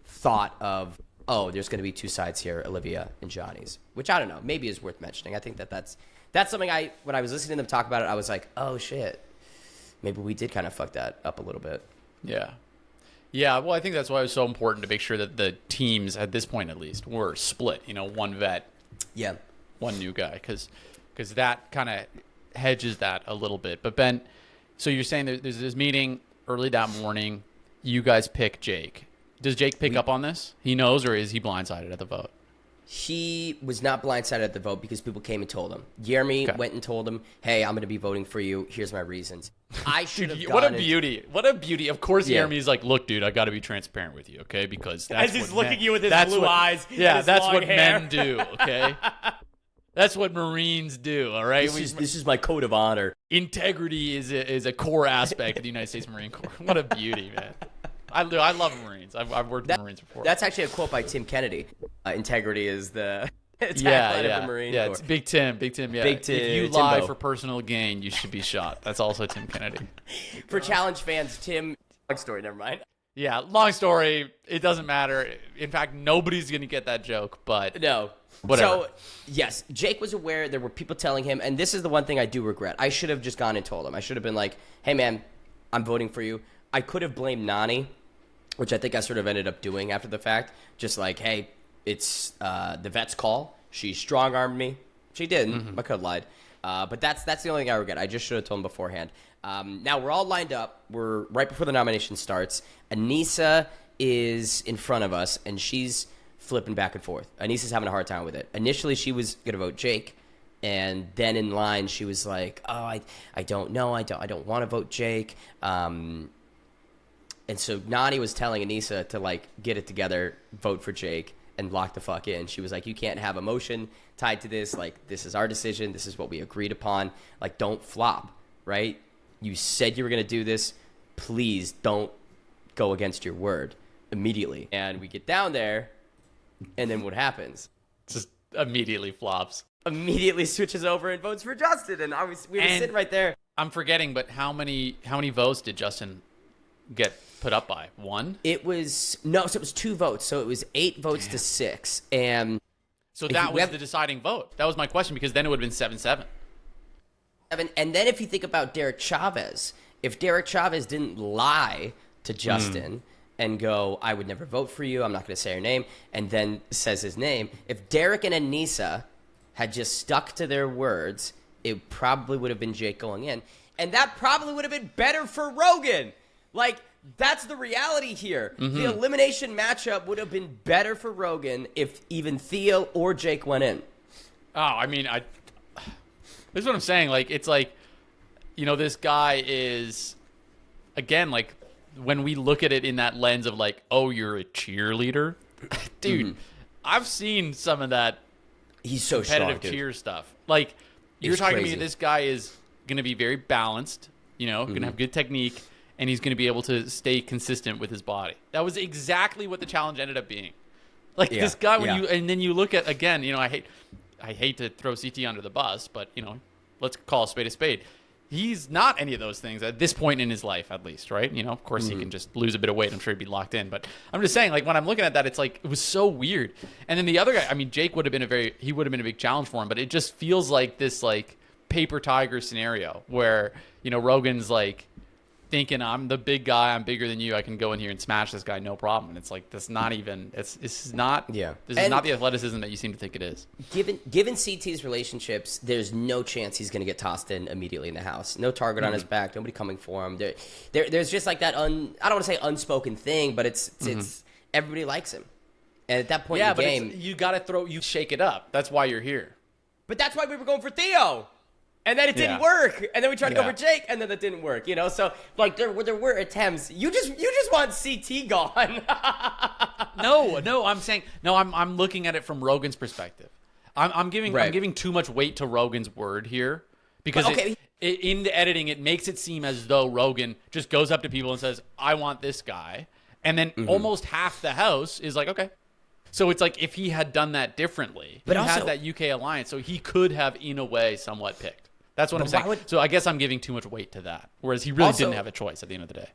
thought of, oh, there's going to be two sides here, Olivia and Johnny's, which I don't know, maybe is worth mentioning. I think that's something when I was listening to them talk about it, I was like, oh shit, maybe we did kind of fuck that up a little bit. Yeah. Yeah, well, I think that's why it was so important to make sure that the teams, at this point at least, were split, one vet. Yeah. One new guy, because that kind of hedges that a little bit. But Ben, so you're saying there's this meeting early that morning. You guys pick Jake. Does Jake pick up on this? He knows, or is he blindsided at the vote? He was not blindsided at the vote because people came and told him. Jeremy went and told him, hey, I'm going to be voting for you. Here's my reasons. I should have What a beauty. What a beauty. Of course, Jeremy's like, look, dude, I got to be transparent with you, okay? Because that's as he's looking at you with his blue eyes. Yeah, his that's long what hair. men do, okay? That's what Marines do, all right? This is my code of honor. Integrity is a core aspect of the United States Marine Corps. What a beauty, man. I love Marines. I've worked with Marines before. That's actually a quote by Tim Kennedy. Integrity is the tagline of the Marine Corps. It's Big Tim, yeah. Big Tim, if you lie Timbo. for personal gain, you should be shot. That's also Tim Kennedy. For Challenge fans, Tim... Long story, never mind. Yeah, long story. It doesn't matter. In fact, nobody's going to get that joke, but... No. Whatever. So, yes, Jake was aware. There were people telling him, and this is the one thing I do regret. I should have just gone and told him. I should have been like, hey, man, I'm voting for you. I could have blamed Nani, which I think I sort of ended up doing after the fact. Just like, hey, it's the vet's call. She strong-armed me. She didn't. I could have lied. But that's the only thing I regret. I just should have told him beforehand. Now, we're all lined up. We're right before the nomination starts. Anissa is in front of us, and she's flipping back and forth. Anissa's having a hard time with it. Initially, she was going to vote Jake. And then in line, she was like, oh, I don't know. I don't want to vote Jake. And so Nani was telling Anissa to, like, get it together, vote for Jake, and lock the fuck in. She was like, you can't have emotion tied to this. Like, this is our decision. This is what we agreed upon. Like, don't flop, right? You said you were going to do this. Please don't go against your word immediately. And we get down there, and then what happens? Just immediately flops. Immediately switches over and votes for Justin. And we were sitting right there. I'm forgetting, but how many votes did Justin get put up by? One? So it was 2 votes. So it was 8 votes to 6. And so that was the deciding vote. That was my question, because then it would have been 7-7. And then if you think about Derek Chavez, if Derek Chavez didn't lie to Justin and go, I would never vote for you, I'm not going to say her name, and then says his name, if Derek and Anissa had just stuck to their words, it probably would have been Jake going in. And that probably would have been better for Rogan. Like, that's the reality here. The elimination matchup would have been better for Rogan if even Theo or Jake went in. Oh, I mean, this is what I'm saying. Like, it's like, this guy is, again, like, when we look at it in that lens of like, oh, you're a cheerleader, dude, I've seen some of that. He's so competitive strong, cheer stuff. Like, you're talking crazy. to me, this guy is going to be very balanced, going to have good technique, and he's going to be able to stay consistent with his body. That was exactly what the challenge ended up being. Like, this guy, and then you look at, again, I hate to throw CT under the bus, but, let's call a spade a spade. He's not any of those things at this point in his life, at least, right? Of course, he can just lose a bit of weight. I'm sure he'd be locked in. But I'm just saying, like, when I'm looking at that, it's like, it was so weird. And then the other guy, I mean, Jake would have been a big challenge for him, but it just feels like this, like, paper tiger scenario where, Rogan's like thinking, I'm the big guy, I'm bigger than you, I can go in here and smash this guy, no problem. And it's like, that's not even, this is not the athleticism that you seem to think it is. Given CT's relationships, there's no chance he's going to get tossed in immediately in the house. No target on his back, nobody coming for him. There's just like that, I don't want to say unspoken thing, but it's everybody likes him. And at that point in the game... you got to you shake it up. That's why you're here. But that's why we were going for Theo. And then it didn't work. And then we tried to go for Jake, and then that didn't work. So like there were attempts. You just want CT gone. No, I'm saying I'm looking at it from Rogan's perspective. I'm giving too much weight to Rogan's word here, because in the editing it makes it seem as though Rogan just goes up to people and says, I want this guy, and then almost half the house is like, okay. So it's like, if he had done that differently, but he had that UK alliance, so he could have in a way somewhat picked. That's what I'm saying. So I guess I'm giving too much weight to that, whereas he really didn't have a choice at the end of the day.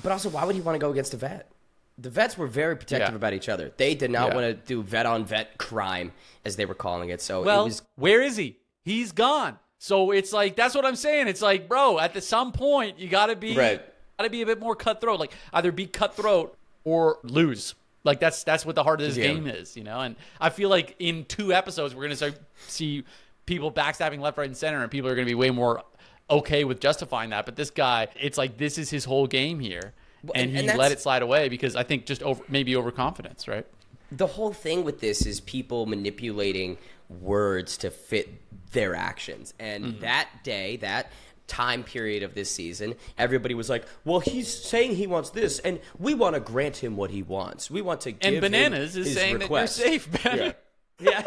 But also, why would he want to go against a vet? The vets were very protective about each other. They did not want to do vet-on-vet crime, as they were calling it. So where is he? He's gone. So it's like, that's what I'm saying. It's like, bro, at some point, you got to be a bit more cutthroat. Like, either be cutthroat or lose. Like, that's what the heart of this game is, And I feel like in 2 episodes, we're going to see people backstabbing left, right, and center, and people are going to be way more okay with justifying that. But this guy, it's like, this is his whole game here, and he let it slide away because I think just maybe overconfidence, right? The whole thing with this is people manipulating words to fit their actions. And that day, that time period of this season, everybody was like, well, he's saying he wants this, and we want to grant him what he wants. We want to give him Bananas is his saying request. that you're safe, Ben. Yeah.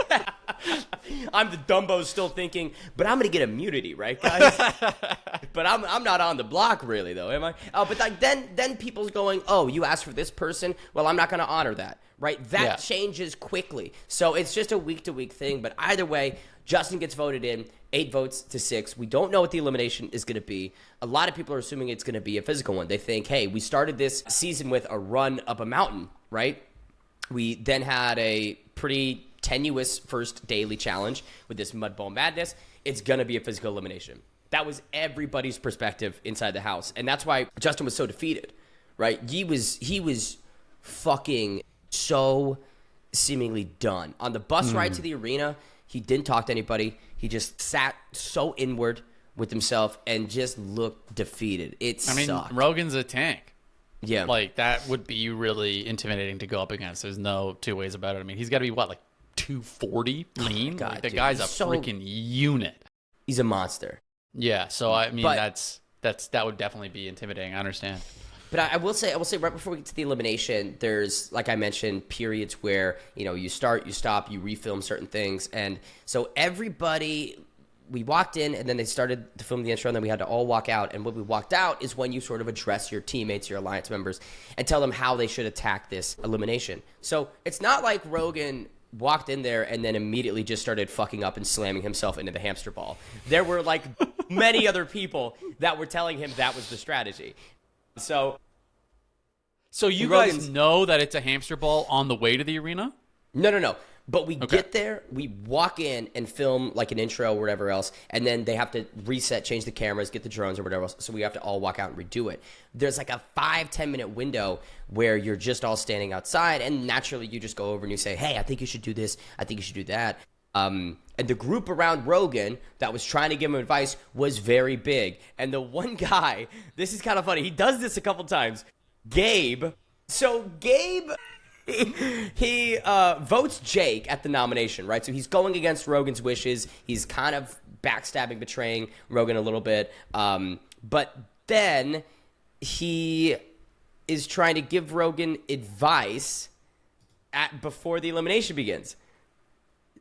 I'm the Dumbo still thinking, but I'm going to get immunity, right, guys? But I'm not on the block, really, though, am I? But like, then people's going, oh, you asked for this person? Well, I'm not going to honor that, right? That changes quickly. So it's just a week-to-week thing. But either way, Justin gets voted in, 8 votes to 6. We don't know what the elimination is going to be. A lot of people are assuming it's going to be a physical one. They think, hey, we started this season with a run up a mountain, right? We then had a pretty tenuous first daily challenge with this Mudball madness. It's going to be a physical elimination. That was everybody's perspective inside the house. And that's why Justin was so defeated, right? He was fucking so seemingly done. On the bus ride to the arena, he didn't talk to anybody. He just sat so inward with himself and just looked defeated. Sucked. Rogan's a tank. Yeah. Like, that would be really intimidating to go up against. There's no 2 ways about it. I mean, he's got to be, what, like 240 lean? God, like, the dude, guy's a freaking unit. He's a monster. Yeah, so, I mean, that would definitely be intimidating. I understand. But I will say right before we get to the elimination, there's, like I mentioned, periods where, you start, you stop, you refilm certain things. And so everybody, we walked in and then they started to film the intro and then we had to all walk out. And when we walked out is when you sort of address your teammates, your alliance members, and tell them how they should attack this elimination. So it's not like Rogan walked in there and then immediately just started fucking up and slamming himself into the hamster ball. There were like many other people that were telling him that was the strategy. So you guys know that it's a hamster ball on the way to the arena? No. But we get there, we walk in and film like an intro or whatever else, and then they have to reset, change the cameras, get the drones or whatever else, so we have to all walk out and redo it. There's like a 5-10 minute window where you're just all standing outside, and naturally you just go over and you say, hey, I think you should do this, I think you should do that. And the group around Rogan that was trying to give him advice was very big. And the one guy, this is kind of funny, he does this a couple times, Gabe. So Gabe... he votes Jake at the nomination, right? So he's going against Rogan's wishes. He's kind of backstabbing, betraying Rogan a little bit. But then he is trying to give Rogan advice before the elimination begins.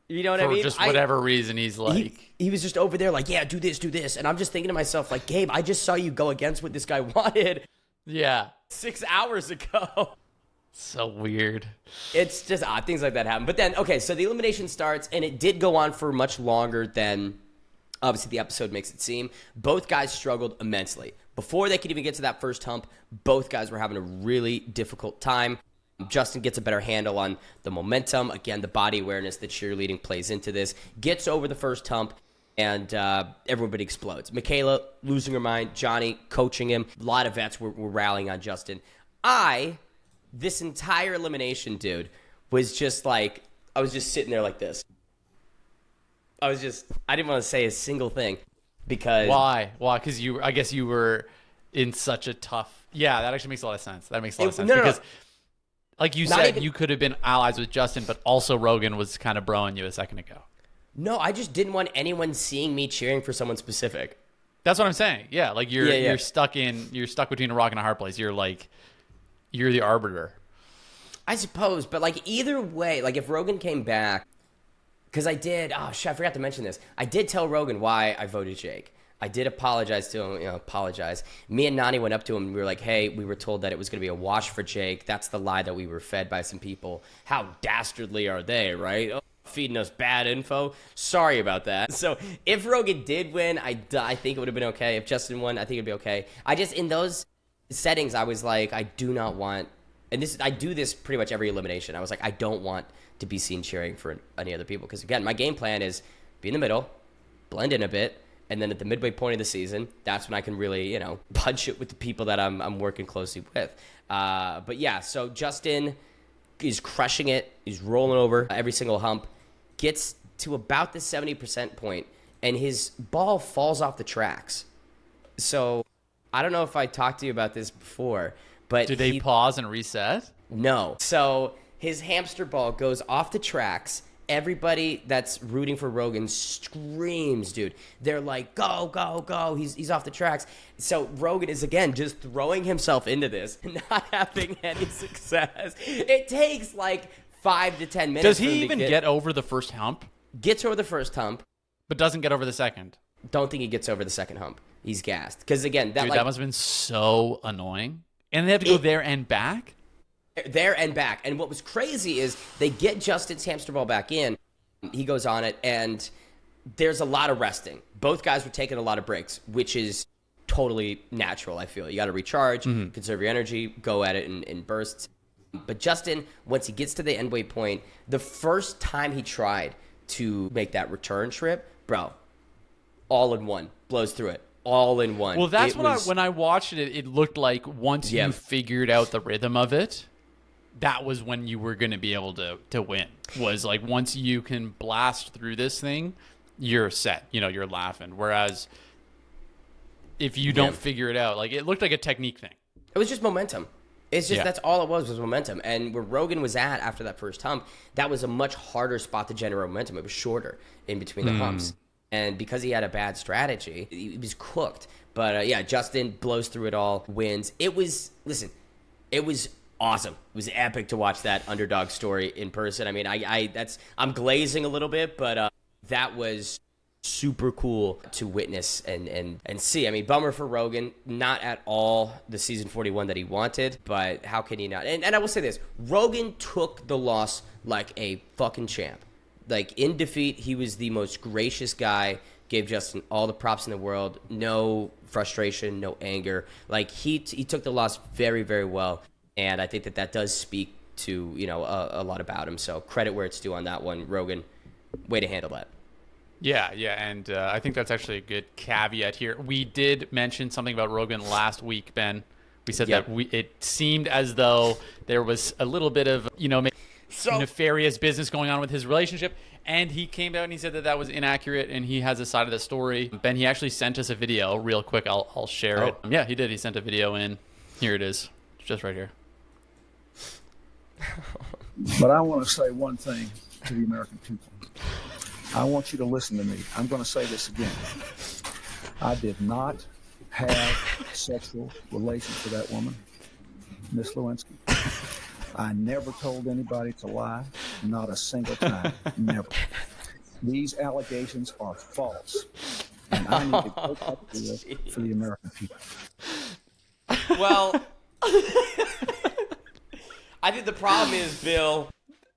You know what I mean? For just whatever reason, he's like... He was just over there like, yeah, do this. And I'm just thinking to myself, like, Gabe, I just saw you go against what this guy wanted. Yeah. 6 hours ago. So weird. It's just odd. Things like that happen. But then, okay, so the elimination starts, and it did go on for much longer than, obviously, the episode makes it seem. Both guys struggled immensely. Before they could even get to that first hump, both guys were having a really difficult time. Justin gets a better handle on the momentum. Again, the body awareness, the cheerleading plays into this. Gets over the first hump, and everybody explodes. Michaela losing her mind. Johnny coaching him. A lot of vets were rallying on Justin. This entire elimination, dude, was just like, I was just sitting there like this. I didn't want to say a single thing because... Why? Because I guess you were in such a tough... Yeah, that actually makes a lot of sense. Because, like you said, you could have been allies with Justin, but also Rogan was kind of broing you a second ago. No, I just didn't want anyone seeing me cheering for someone specific. That's what I'm saying. Yeah, like you're stuck between a rock and a hard place. You're the arbiter. I suppose, but like either way, like if Rogan came back, because I forgot to mention this. I did tell Rogan why I voted Jake. I did apologize to him, Me and Nani went up to him and we were like, hey, we were told that it was going to be a wash for Jake. That's the lie that we were fed by some people. How dastardly are they, right? Feeding us bad info. Sorry about that. So if Rogan did win, I think it would have been okay. If Justin won, I think it'd be okay. In those settings, I was like, I do not want, and I do this pretty much every elimination. I was like, I don't want to be seen cheering for any other people. Because again, my game plan is be in the middle, blend in a bit, and then at the midway point of the season, that's when I can really, punch it with the people that I'm working closely with. But yeah, so Justin is crushing it. He's rolling over every single hump, gets to about the 70% point, and his ball falls off the tracks. So I don't know if I talked to you about this before, but did they pause and reset? No. So his hamster ball goes off the tracks. Everybody that's rooting for Rogan screams, dude. They're like, go, go, go. He's off the tracks. So Rogan is, again, just throwing himself into this, not having any success. It takes like 5 to 10 minutes. Does he even get over the first hump? Gets over the first hump. But doesn't get over the second? Don't think he gets over the second hump. He's gassed. Because, again, that must have been so annoying. And they have to go there and back? There and back. And what was crazy is they get Justin's hamster ball back in. He goes on it, and there's a lot of resting. Both guys were taking a lot of breaks, which is totally natural, I feel. You got to recharge, conserve your energy, go at it in bursts. But Justin, once he gets to the endway point, the first time he tried to make that return trip, bro, all in one, blows through it. All in one. Well, that's when I watched it, it looked like once you figured out the rhythm of it, that was when you were going to be able to win. Was like once you can blast through this thing, you're set. You're laughing. Whereas if you don't figure it out, like it looked like a technique thing. It was just momentum. It's just that's all it was momentum. And where Rogan was at after that first hump, that was a much harder spot to generate momentum. It was shorter in between the humps. And because he had a bad strategy, he was cooked. But Justin blows through it all, wins. It was awesome. It was epic to watch that underdog story in person. I mean, I'm glazing a little bit, but that was super cool to witness and see. I mean, bummer for Rogan, not at all the season 41 that he wanted, but how can he not? And I will say this, Rogan took the loss like a fucking champ. Like, in defeat, he was the most gracious guy, gave Justin all the props in the world, no frustration, no anger. Like, he took the loss very, very well, and I think that does speak to, you know, a lot about him. So credit where it's due on that one. Rogan, way to handle that. Yeah, and I think that's actually a good caveat here. We did mention something about Rogan last week, Ben. We said that it seemed as though there was a little bit of, you know, nefarious business going on with his relationship, and he came out and he said that was inaccurate, and he has a side of the story. Ben, he actually sent us a video real quick. I'll share it. Yeah, he did. He sent a video in. Here it is. It's just right here. But I want to say one thing to the American people. I want you to listen to me. I'm going to say this again. I did not have sexual relations with that woman, Miss Lewinsky. I never told anybody to lie, not a single time, never. These allegations are false, and I need to go up to this for the American people. Well, I think the problem is, Bill,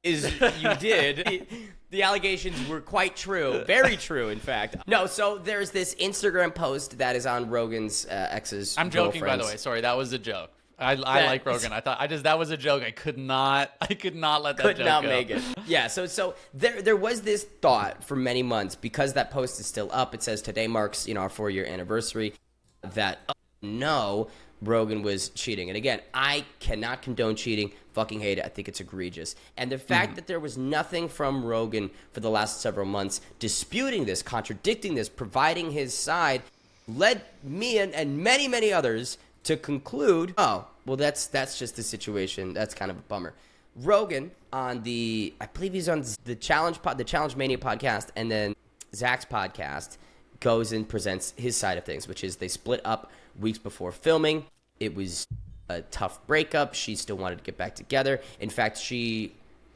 is you did. The allegations were quite true. Very true, in fact. No, so there's this Instagram post that is on Rogan's ex's I'm joking, by the girlfriend's. way. Sorry, that was a joke. I like Rogan. That was a joke. I could not let that joke Could not go. make it. Yeah, so there was this thought for many months, because that post is still up. It says today marks, you know, our 4-year anniversary, that no, Rogan was cheating. And again, I cannot condone cheating. Fucking hate it. I think it's egregious. And the fact that there was nothing from Rogan for the last several months disputing this, contradicting this, providing his side, led me and many, many others to conclude, oh, well, that's just the situation. That's kind of a bummer. Rogan on I believe he's on the Challenge Mania podcast, and then Zach's podcast, goes and presents his side of things, which is they split up weeks before filming. It was a tough breakup. She still wanted to get back together. In fact,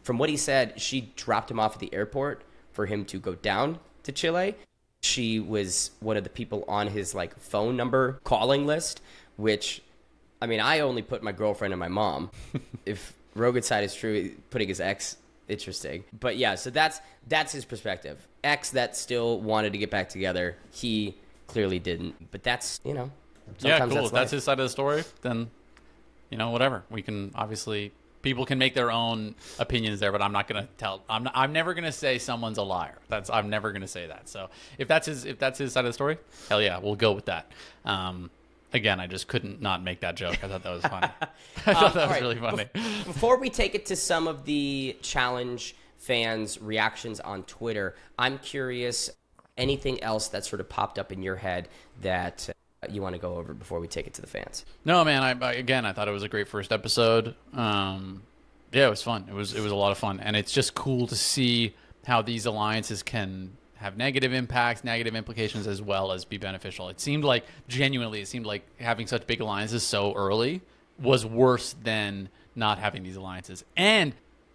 from what he said, she dropped him off at the airport for him to go down to Chile. She was one of the people on his like phone number calling list, which, I mean, I only put my girlfriend and my mom. If Rogan's side is true, putting his ex, interesting. But yeah, so that's his perspective. Ex that still wanted to get back together, he clearly didn't. But that's, you know, Yeah, sometimes cool. If that's life. his side of the story, then, you know, whatever. We can obviously, people can make their own opinions there, but I'm not going to tell. I'm never going to say someone's a liar. I'm never going to say that. So if that's his side of the story, hell yeah, we'll go with that. Again, I just couldn't not make that joke. I thought that was funny. I thought that was really funny. Before we take it to some of the challenge fans' reactions on Twitter, I'm curious, anything else that sort of popped up in your head that you want to go over before we take it to the fans? No, man. I thought it was a great first episode. Yeah, it was fun. It was a lot of fun, and it's just cool to see how these alliances can have negative impacts, negative implications, as well as be beneficial. It seemed like having such big alliances so early was worse than not having these alliances. And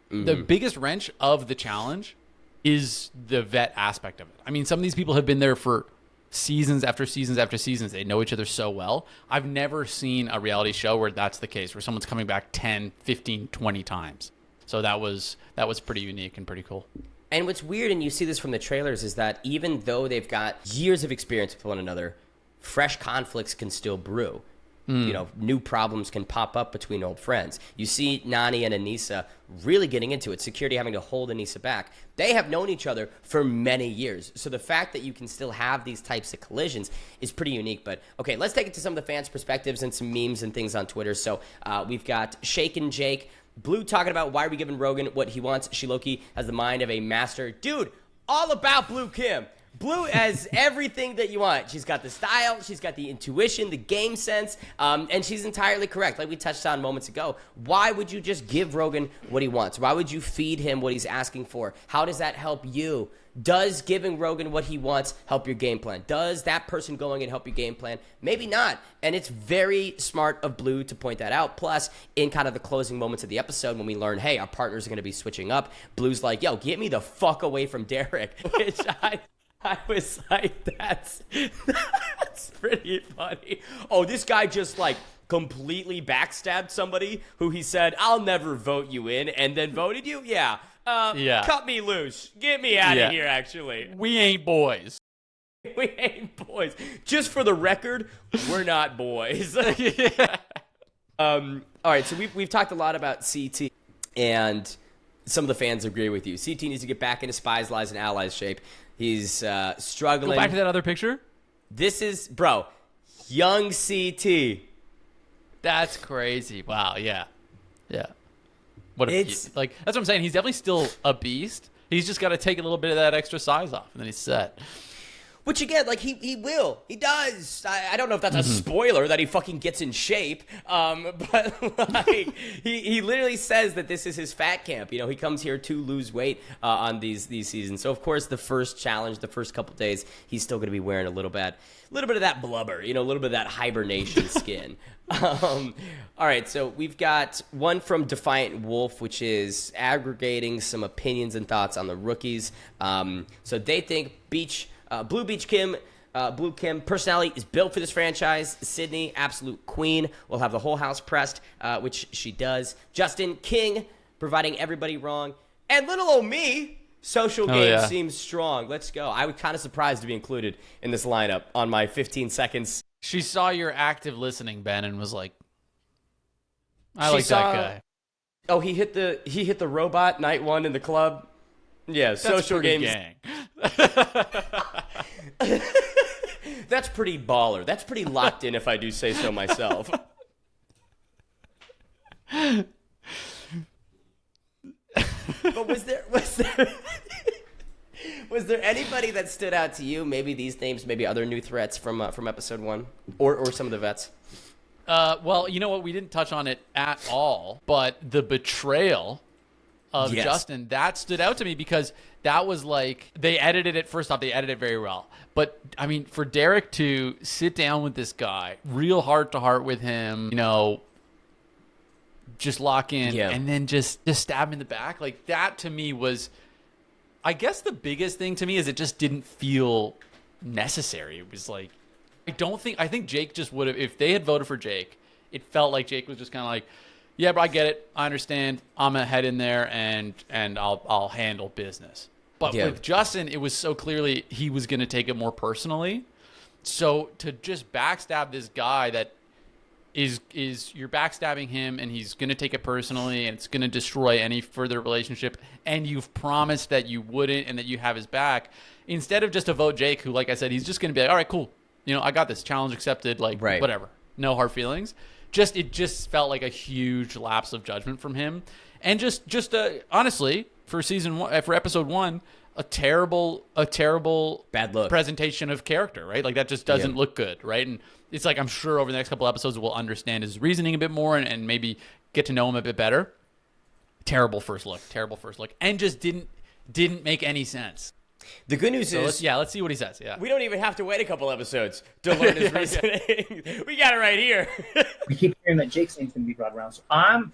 the biggest wrench of the challenge is the vet aspect of it. I mean, some of these people have been there for seasons after seasons after seasons. They know each other so well. I've never seen a reality show where that's the case, where someone's coming back 10, 15, 20 times. So that was pretty unique and pretty cool. And what's weird, and you see this from the trailers, is that even though they've got years of experience with one another, fresh conflicts can still brew. You know, new problems can pop up between old friends. You see Nani and Anissa really getting into it, security having to hold Anissa back. They have known each other for many years. So the fact that you can still have these types of collisions is pretty unique. But, okay, let's take it to some of the fans' perspectives and some memes and things on Twitter. So we've got Shake and Jake. Blue talking about why are we giving Rogan what he wants. She low-key has the mind of a master. Dude, all about Blue Kim. Blue has everything that you want. She's got the style, she's got the intuition, the game sense, and she's entirely correct. Like we touched on moments ago, why would you just give Rogan what he wants? Why would you feed him what he's asking for? How does that help you? Does giving Rogan what he wants help your game plan? Does that person going and help your game plan? Maybe not. And it's very smart of Blue to point that out. Plus, in kind of the closing moments of the episode when we learn, hey, our partners are going to be switching up, Blue's like, yo, get me the fuck away from Derek, which I was like, that's pretty funny. Oh, this guy just like completely backstabbed somebody who he said, I'll never vote you in, and then voted you? Yeah. Yeah. Cut me loose. Get me out of here, actually. We ain't boys. We ain't boys. Just for the record, we're not boys. Yeah. All right, so we've talked a lot about CT, and some of the fans agree with you. CT needs to get back into Spies, Lies, and Allies shape. He's struggling. Go back to that other picture. This is, bro, young CT. That's crazy. Wow. Yeah. Yeah. What a, It's- like that's what I'm saying. He's definitely still a beast. He's just got to take a little bit of that extra size off, and then he's set. Which, again, like, he will. He does. I don't know if that's a spoiler that he fucking gets in shape. But, like, he literally says that this is his fat camp. You know, he comes here to lose weight on these seasons. So, of course, the first challenge, the first couple days, he's still going to be wearing a little bit of that blubber, you know, a little bit of that hibernation skin. All right, so we've got one from Defiant Wolf, which is aggregating some opinions and thoughts on the rookies. So they think Blue Kim personality is built for this franchise. Sydney, absolute queen, will have the whole house pressed, which she does. Justin, king, providing everybody wrong. And little old me, social game seems strong. Let's go. I was kind of surprised to be included in this lineup on my 15 seconds. She saw your active listening, Ben, and was like, "I like that guy." Oh, he hit the robot night one in the club. Yeah, That's social pretty games. gang. That's pretty baller. That's pretty locked in, if I do say so myself. But was there anybody that stood out to you? Maybe these names, maybe other new threats from episode 1, or some of the vets. Well, you know what? We didn't touch on it at all, but the betrayal of Justin, that stood out to me because that was like, they edited it. First off, they edited it very well. But, I mean, for Derek to sit down with this guy, real heart-to-heart with him, you know, just lock in, and then just stab him in the back, like, that to me was, I guess the biggest thing to me is it just didn't feel necessary. It was like, I think Jake just would have, if they had voted for Jake, it felt like Jake was just kind of like, yeah, bro, I get it. I understand. I'm going to head in there and I'll handle business. But with Justin, it was so clearly he was going to take it more personally. So to just backstab this guy that is you're backstabbing him and he's going to take it personally and it's going to destroy any further relationship, and you've promised that you wouldn't and that you have his back, instead of just to vote Jake, who, like I said, he's just going to be like, all right, cool. You know, I got this. Challenge accepted. Like, whatever. No hard feelings. It just felt like a huge lapse of judgment from him, and just honestly, for episode 1, a terrible bad look presentation of character, right? Like that just doesn't look good, right? And it's like, I'm sure over the next couple episodes we'll understand his reasoning a bit more and maybe get to know him a bit better. Terrible first look, and just didn't make any sense. The good news is... let's see what he says. Yeah, we don't even have to wait a couple episodes to learn his reasoning. We got it right here. We keep hearing that Jake's name's going to be brought around. So I'm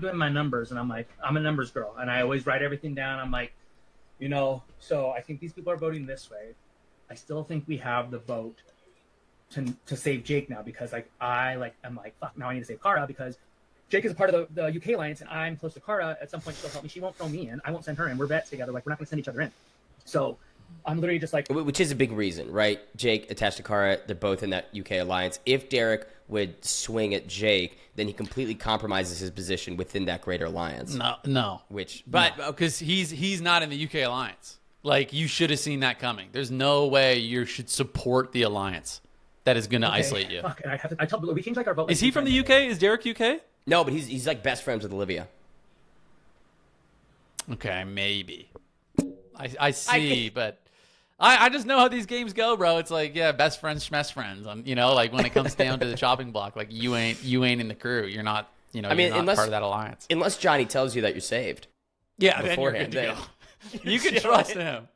doing my numbers, and I'm like, I'm a numbers girl, and I always write everything down. I'm like, you know, so I think these people are voting this way. I still think we have the vote to save Jake now, because I'm like, fuck, now I need to save Kara, because Jake is a part of the UK Alliance, and I'm close to Kara. At some point, she'll help me. She won't throw me in. I won't send her in. We're vets together. Like, we're not going to send each other in. So I'm literally just like... Which is a big reason, right? Jake attached to Kara. They're both in that UK alliance. If Derek would swing at Jake, then he completely compromises his position within that greater alliance. No. But because he's not in the UK alliance. Like, you should have seen that coming. There's no way you should support the alliance that is going to isolate you. Fuck, and I tell we changed like our vote. Is he from the UK? Is Derek UK? No, but he's like best friends with Olivia. Okay, maybe. I see, but I just know how these games go, bro. It's like, yeah, best friends, schmess friends. You know, like when it comes down to the chopping block, like you ain't in the crew. You're not, you know, you're not part of that alliance. Unless Johnny tells you that you're saved. Yeah, beforehand, then you're good to go. You can trust him.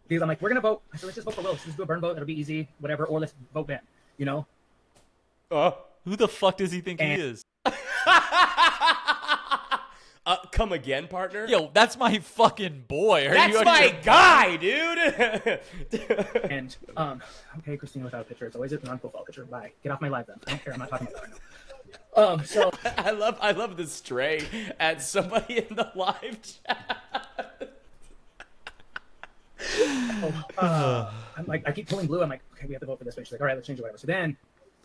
Because I'm like, we're gonna vote. I said, let's just vote for Will. Let's just do a burn vote. It'll be easy, whatever. Or let's vote Ben. You know. Who the fuck does he think he is? Come again, partner? Yo, that's my fucking boy. That's my guy, dude. And okay, Christina without a picture. It's always a non-profile picture. Bye. Get off my live then. I don't care. I'm not talking about that right now. So I love the stray at somebody in the live chat. I'm like, I keep pulling Blue. I'm like, okay, we have to vote for this way. She's like, all right, let's change it, whatever. So then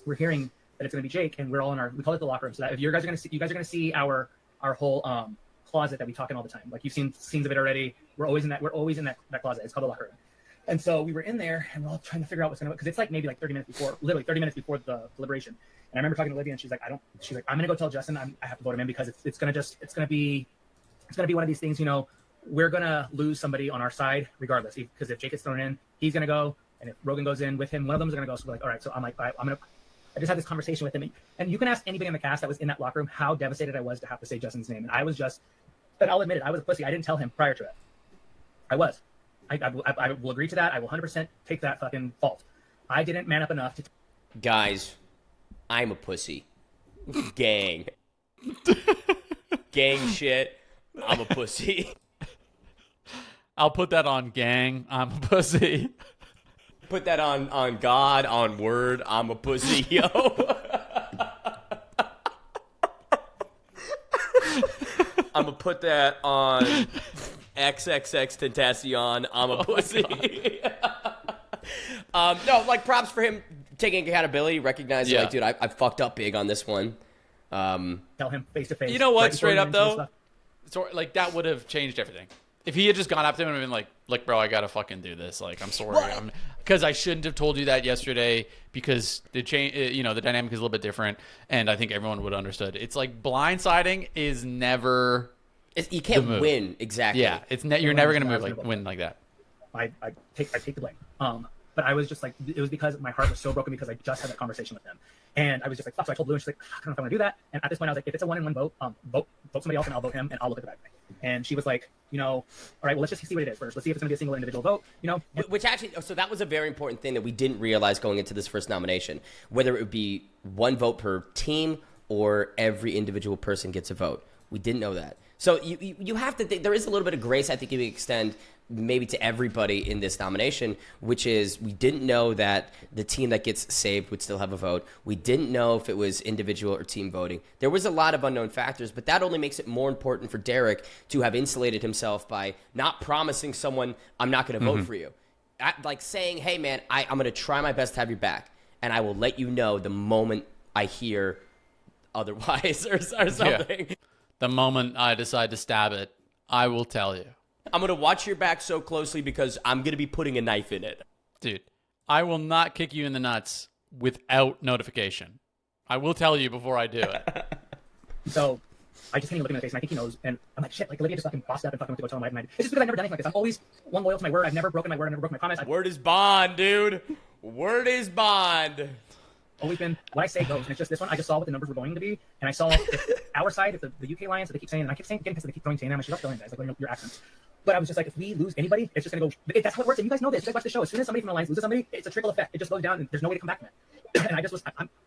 we're hearing that it's going to be Jake, and we're all in we call it the locker room. So that if you guys are going to see our whole closet that we talk in all the time. Like, you've seen scenes of it already. We're always in that closet. It's called the locker room. And so we were in there, and we're all trying to figure out what's going to, because it's like maybe like 30 minutes before, literally 30 minutes before the deliberation. And I remember talking to Olivia, and she's like, I'm going to go tell Justin I have to vote him in, because it's going to be one of these things, you know, we're going to lose somebody on our side regardless, because if Jake gets thrown in, he's going to go, and if Rogan goes in with him, one of them is going to go. So we're like, all right. So I'm like, I just had this conversation with him, and you can ask anybody in the cast that was in that locker room how devastated I was to have to say Justin's name. And I was just, but I'll admit it, I was a pussy. I didn't tell him prior to it. I was. I will agree to that. I will 100% take that fucking fault. I didn't man up enough to. Guys, I'm a pussy. Gang. Gang shit. I'm a pussy. I'll put that on gang. I'm a pussy. Put that on God, on word. I'm a pussy, yo. I'm gonna put that on XXX Tentacion. I'm a pussy. No, like, props for him taking accountability, recognizing, like, dude, I fucked up big on this one. Tell him face to face. You know what? Straight up though, so, like, that would have changed everything. If he had just gone up to him and been like, bro, I gotta fucking do this. Like, I'm sorry, because I shouldn't have told you that yesterday, because the the dynamic is a little bit different, and I think everyone would have understood. It's like, blindsiding is never. You can't win, exactly. Yeah, you're never gonna win like that. I take the blame. But I was just like, it was because my heart was so broken, because I just had that conversation with them, and I was just like, fuck. So I told Blue, and she's like, I don't know if I want to do that. And at this point, I was like, if it's a 1-in-1 vote, vote somebody else, and I'll vote him, and I'll look at the bad guy. And she was like, all right, well, let's just see what it is first. Let's see if it's gonna be a single individual vote, Which actually, so that was a very important thing that we didn't realize going into this first nomination, whether it would be one vote per team or every individual person gets a vote. We didn't know that. So you have to think, there is a little bit of grace I think you extend maybe to everybody in this nomination, which is, we didn't know that the team that gets saved would still have a vote. We didn't know if it was individual or team voting. There was a lot of unknown factors, but that only makes it more important for Derek to have insulated himself by not promising someone, I'm not going to vote for you. Like saying, hey, man, I'm going to try my best to have your back, and I will let you know the moment I hear otherwise or something. Yeah. The moment I decide to stab it, I will tell you. I'm going to watch your back so closely because I'm going to be putting a knife in it. Dude, I will not kick you in the nuts without notification. I will tell you before I do it. So I just can't even look him in the face, and I think he knows. And I'm like, shit, like, Olivia just fucking bossed up and fucking went to go tell him. It's just because I've never done anything like this. I'm always one loyal to my word. I've never broken my word. I've never broken my promise. Word is bond, dude. Word is bond. Always been what I say goes, and it's just this one. I just saw what the numbers were going to be, and I saw our side, if the UK Lions, that they keep saying, and I keep saying, getting pissed that they keep throwing Tana. I'm like, stop throwing guys, like, your accents. But I was just like, if we lose anybody, it's just gonna go. That's how it works, and you guys know this. You guys watch the show. As soon as somebody from the Lions loses somebody, it's a trickle effect. It just goes down, and there's no way to come back from it. And I just was,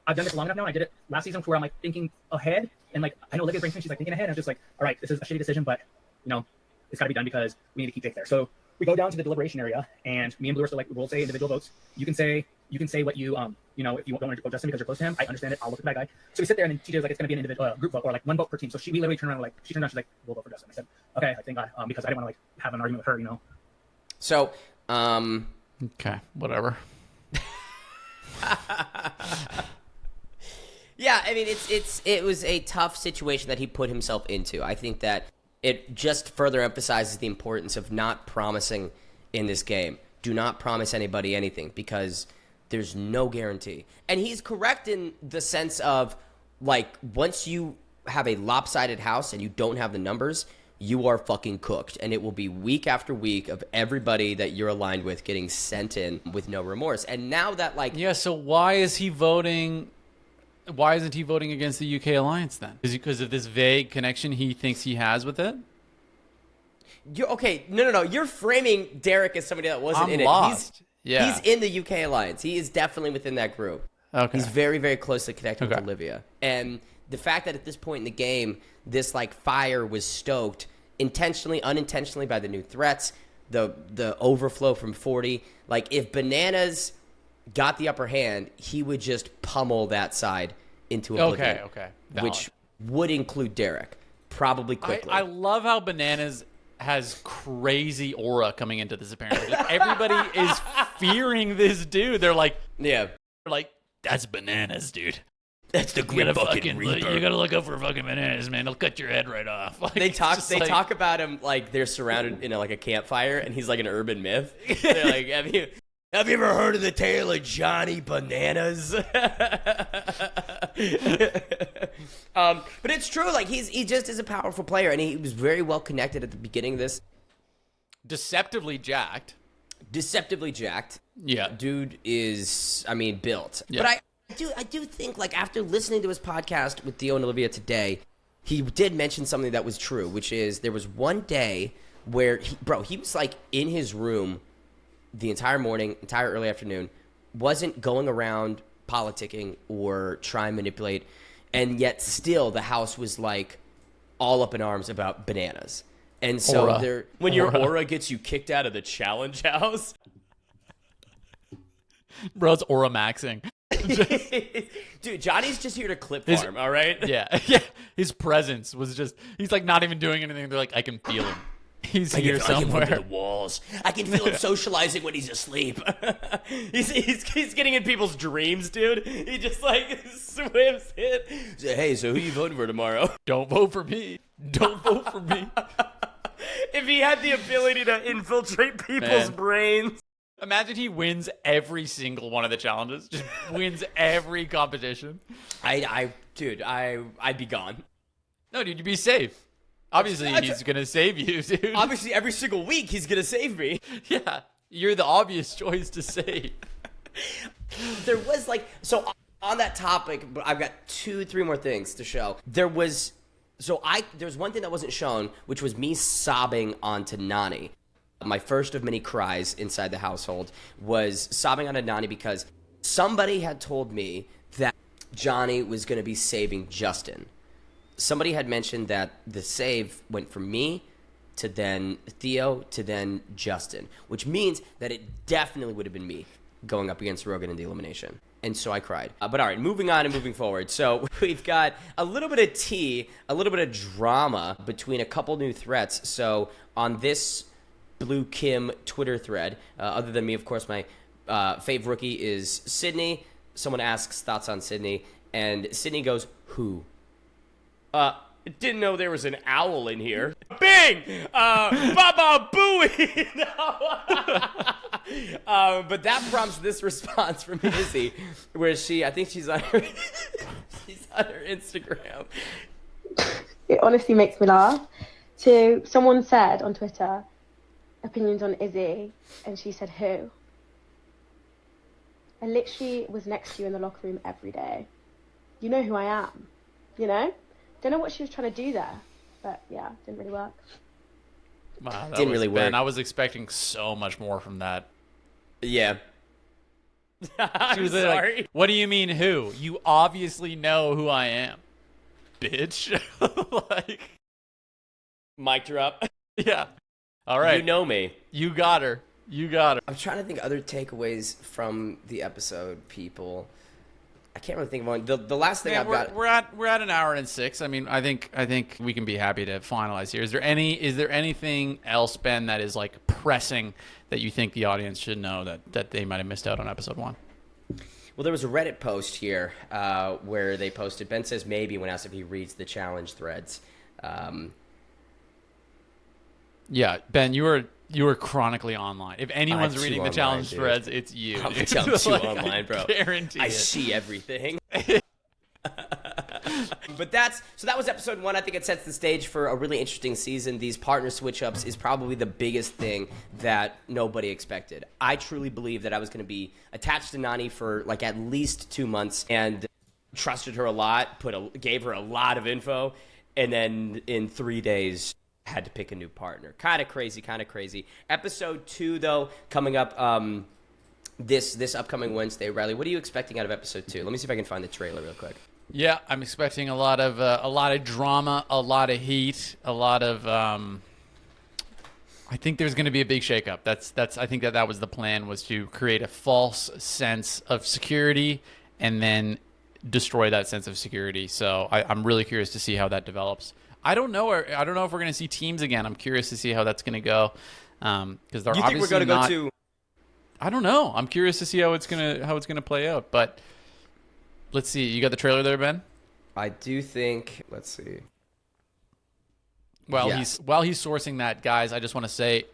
I've done this long enough now. And I did it last season, where I'm like thinking ahead, and like I know Olivia brings me, she's like thinking ahead. And I'm just like, all right, this is a shitty decision, but it's got to be done because we need to keep Jake there. So we go down to the deliberation area, and me and Blue are still like, we'll say individual votes. You can say what you if you don't want to go Justin because you're close to him. I understand it. I'll look at the bad guy. So we sit there, and then TJ was like, it's going to be an individual group vote, or like one vote per team. So we literally turned around, she's like, we'll vote for Justin. I said, okay, I think because I didn't want to have an argument with her, So, okay, whatever. Yeah, I mean, it was a tough situation that he put himself into. I think that it just further emphasizes the importance of not promising in this game. Do not promise anybody anything, because there's no guarantee. And he's correct in the sense of, like, once you have a lopsided house and you don't have the numbers, you are fucking cooked. And it will be week after week of everybody that you're aligned with getting sent in with no remorse. And now that, like... Yeah, so why is he voting... Why isn't he voting against the UK Alliance then? Is it because of this vague connection he thinks he has with it? Okay, no. You're framing Derek as somebody that wasn't in lost. it. He's in the UK Alliance. He is definitely within that group. Okay. He's very, very closely connected with Olivia. And the fact that at this point in the game, this like fire was stoked intentionally, unintentionally by the new threats, the overflow from 40. Like, if Bananas got the upper hand, he would just pummel that side into oblivion. Okay. Which would include Derek, probably quickly. I love how Bananas has crazy aura coming into this. Apparently, like, everybody is fearing this dude. They're like, that's bananas, dude. That's the You Grim fucking gotta Reaper. you gotta look up for fucking bananas, man. They'll cut your head right off. Like, They talk. it's They just like- talk about him like they're surrounded in like a campfire, and he's like an urban myth. They're like, have you ever heard of the tale of Johnny Bananas? But it's true. Like he just is a powerful player, and he was very well connected at the beginning of this. deceptively jacked. Deceptively jacked. Yeah. Dude is, I mean, built. Yeah. But I do think, like, after listening to his podcast with Theo and Olivia today, he did mention something that was true, which is there was one day where, he was, like, in his room the entire morning, entire early afternoon, wasn't going around politicking or trying to manipulate, and yet still the house was, like, all up in arms about bananas. And so Aura. when your aura gets you kicked out of the challenge house... Bro's aura maxing. Dude, Johnny's just here to clip farm, all right? Yeah. His presence was just, he's like not even doing anything. They're like, I can feel him. He's here I can feel him somewhere. under the walls. I can feel him socializing when he's asleep. he's getting in people's dreams, dude. He just like swims in. Hey, so who you voting for tomorrow? Don't vote for me. Don't vote for me. If he had the ability to infiltrate people's Man. brains. Imagine he wins every single one of the challenges. Just wins every competition. I'd be gone. No, dude, you'd be safe. Obviously, he's going to save you, dude. Obviously, every single week he's gonna save me. Yeah. You're the obvious choice to save. There was like, so on that topic, but I've got 2-3 more things to show. There's one thing that wasn't shown, which was me sobbing onto Nani. My first of many cries inside the household was sobbing onto Nani because somebody had told me that Johnny was going to be saving Justin. Somebody had mentioned that the save went from me to then Theo to then Justin, which means that it definitely would have been me going up against Rogan in the elimination. And so I cried. But all right, moving on and moving forward. So we've got a little bit of tea, a little bit of drama between a couple new threats. So on this Blue Kim Twitter thread, other than me, of course, my fave rookie is Sydney. Someone asks thoughts on Sydney, and Sydney goes, who? Didn't know there was an owl in here. Bing! Baba Booey! But that prompts this response from Izzy, where I think she's on her, she's on her Instagram. It honestly makes me laugh. So someone said on Twitter, opinions on Izzy, and she said, who? I literally was next to you in the locker room every day. You know who I am, you know? Don't know what she was trying to do there, but yeah, didn't really work. Wow, that Didn't really work. Ben, I was expecting so much more from that. Yeah. She was sorry. like, what do you mean who? You obviously know who I am. Bitch. Like, Mic'd her up. yeah. All right. You know me. You got her. You got her. I'm trying to think of other takeaways from the episode, people. I can't really think of one. The last thing Yeah, I've got... we're at an hour and 6. I mean, I think we can be happy to finalize here. Is there anything else, Ben, that is like pressing that you think the audience should know that they might have missed out on episode 1? Well, there was a Reddit post here where they posted, Ben says maybe when asked if he reads the challenge threads. Yeah, Ben, you are chronically online. If anyone's I'm reading too the online, challenge dude. threads, it's you. I'm dude. too Like, online, bro. I guarantee I it. see everything. But that was episode 1. I think it sets the stage for a really interesting season. These partner switch-ups is probably the biggest thing that nobody expected. I truly believe that I was going to be attached to Nani for like at least 2 months and trusted her a lot, gave her a lot of info, and then in 3 days had to pick a new partner. Kind of crazy. Episode 2, though, coming up this upcoming Wednesday. Riley, what are you expecting out of episode 2? Let me see if I can find the trailer real quick. Yeah, I'm expecting a lot of drama, a lot of heat, a lot of. I think there's going to be a big shakeup. I think that was the plan, was to create a false sense of security and then destroy that sense of security. So I'm really curious to see how that develops. I don't know. I don't know if we're going to see teams again. I'm curious to see how that's going to go. Because they're You think we're obviously going to go to? I don't know. I'm curious to see how it's gonna play out. But let's see. You got the trailer there, Ben? I do think. Let's see. While Yes. he's sourcing that, guys, I just want to say,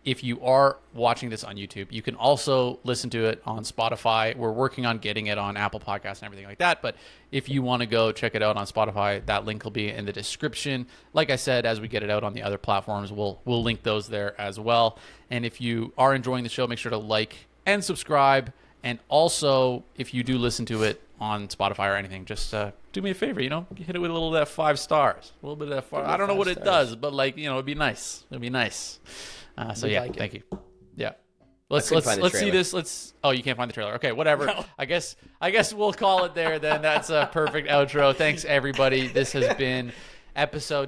if you are watching this on YouTube, you can also listen to it on Spotify. We're working on getting it on Apple Podcasts and everything like that. But if you want to go check it out on Spotify, that link will be in the description. Like I said, as we get it out on the other platforms, we'll link those there as well. And if you are enjoying the show, make sure to like and subscribe. And also, if you do listen to it on Spotify or anything, just do me a favor, hit it with a little of that 5 stars. A little bit of that 5. I don't know what it does, but it'd be nice. It'd be nice. So yeah, thank you. Yeah. Let's see this. Oh, you can't find the trailer. Okay, whatever. No. I guess we'll call it there then. That's a perfect outro. Thanks everybody. This has been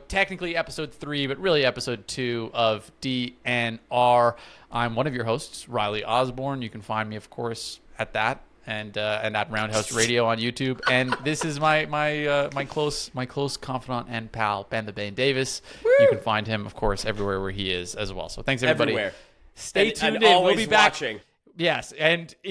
technically episode 3, but really episode 2 of DNR. I'm one of your hosts, Riley Osborne. You can find me, of course, at that and at Roundhouse Radio on YouTube. And this is my close confidant and pal, Ben the Bane Davis. Woo! You can find him, of course, everywhere where he is as well. So thanks everybody. Everywhere. Stay tuned and in. Always We'll be back. Watching. Yes, and in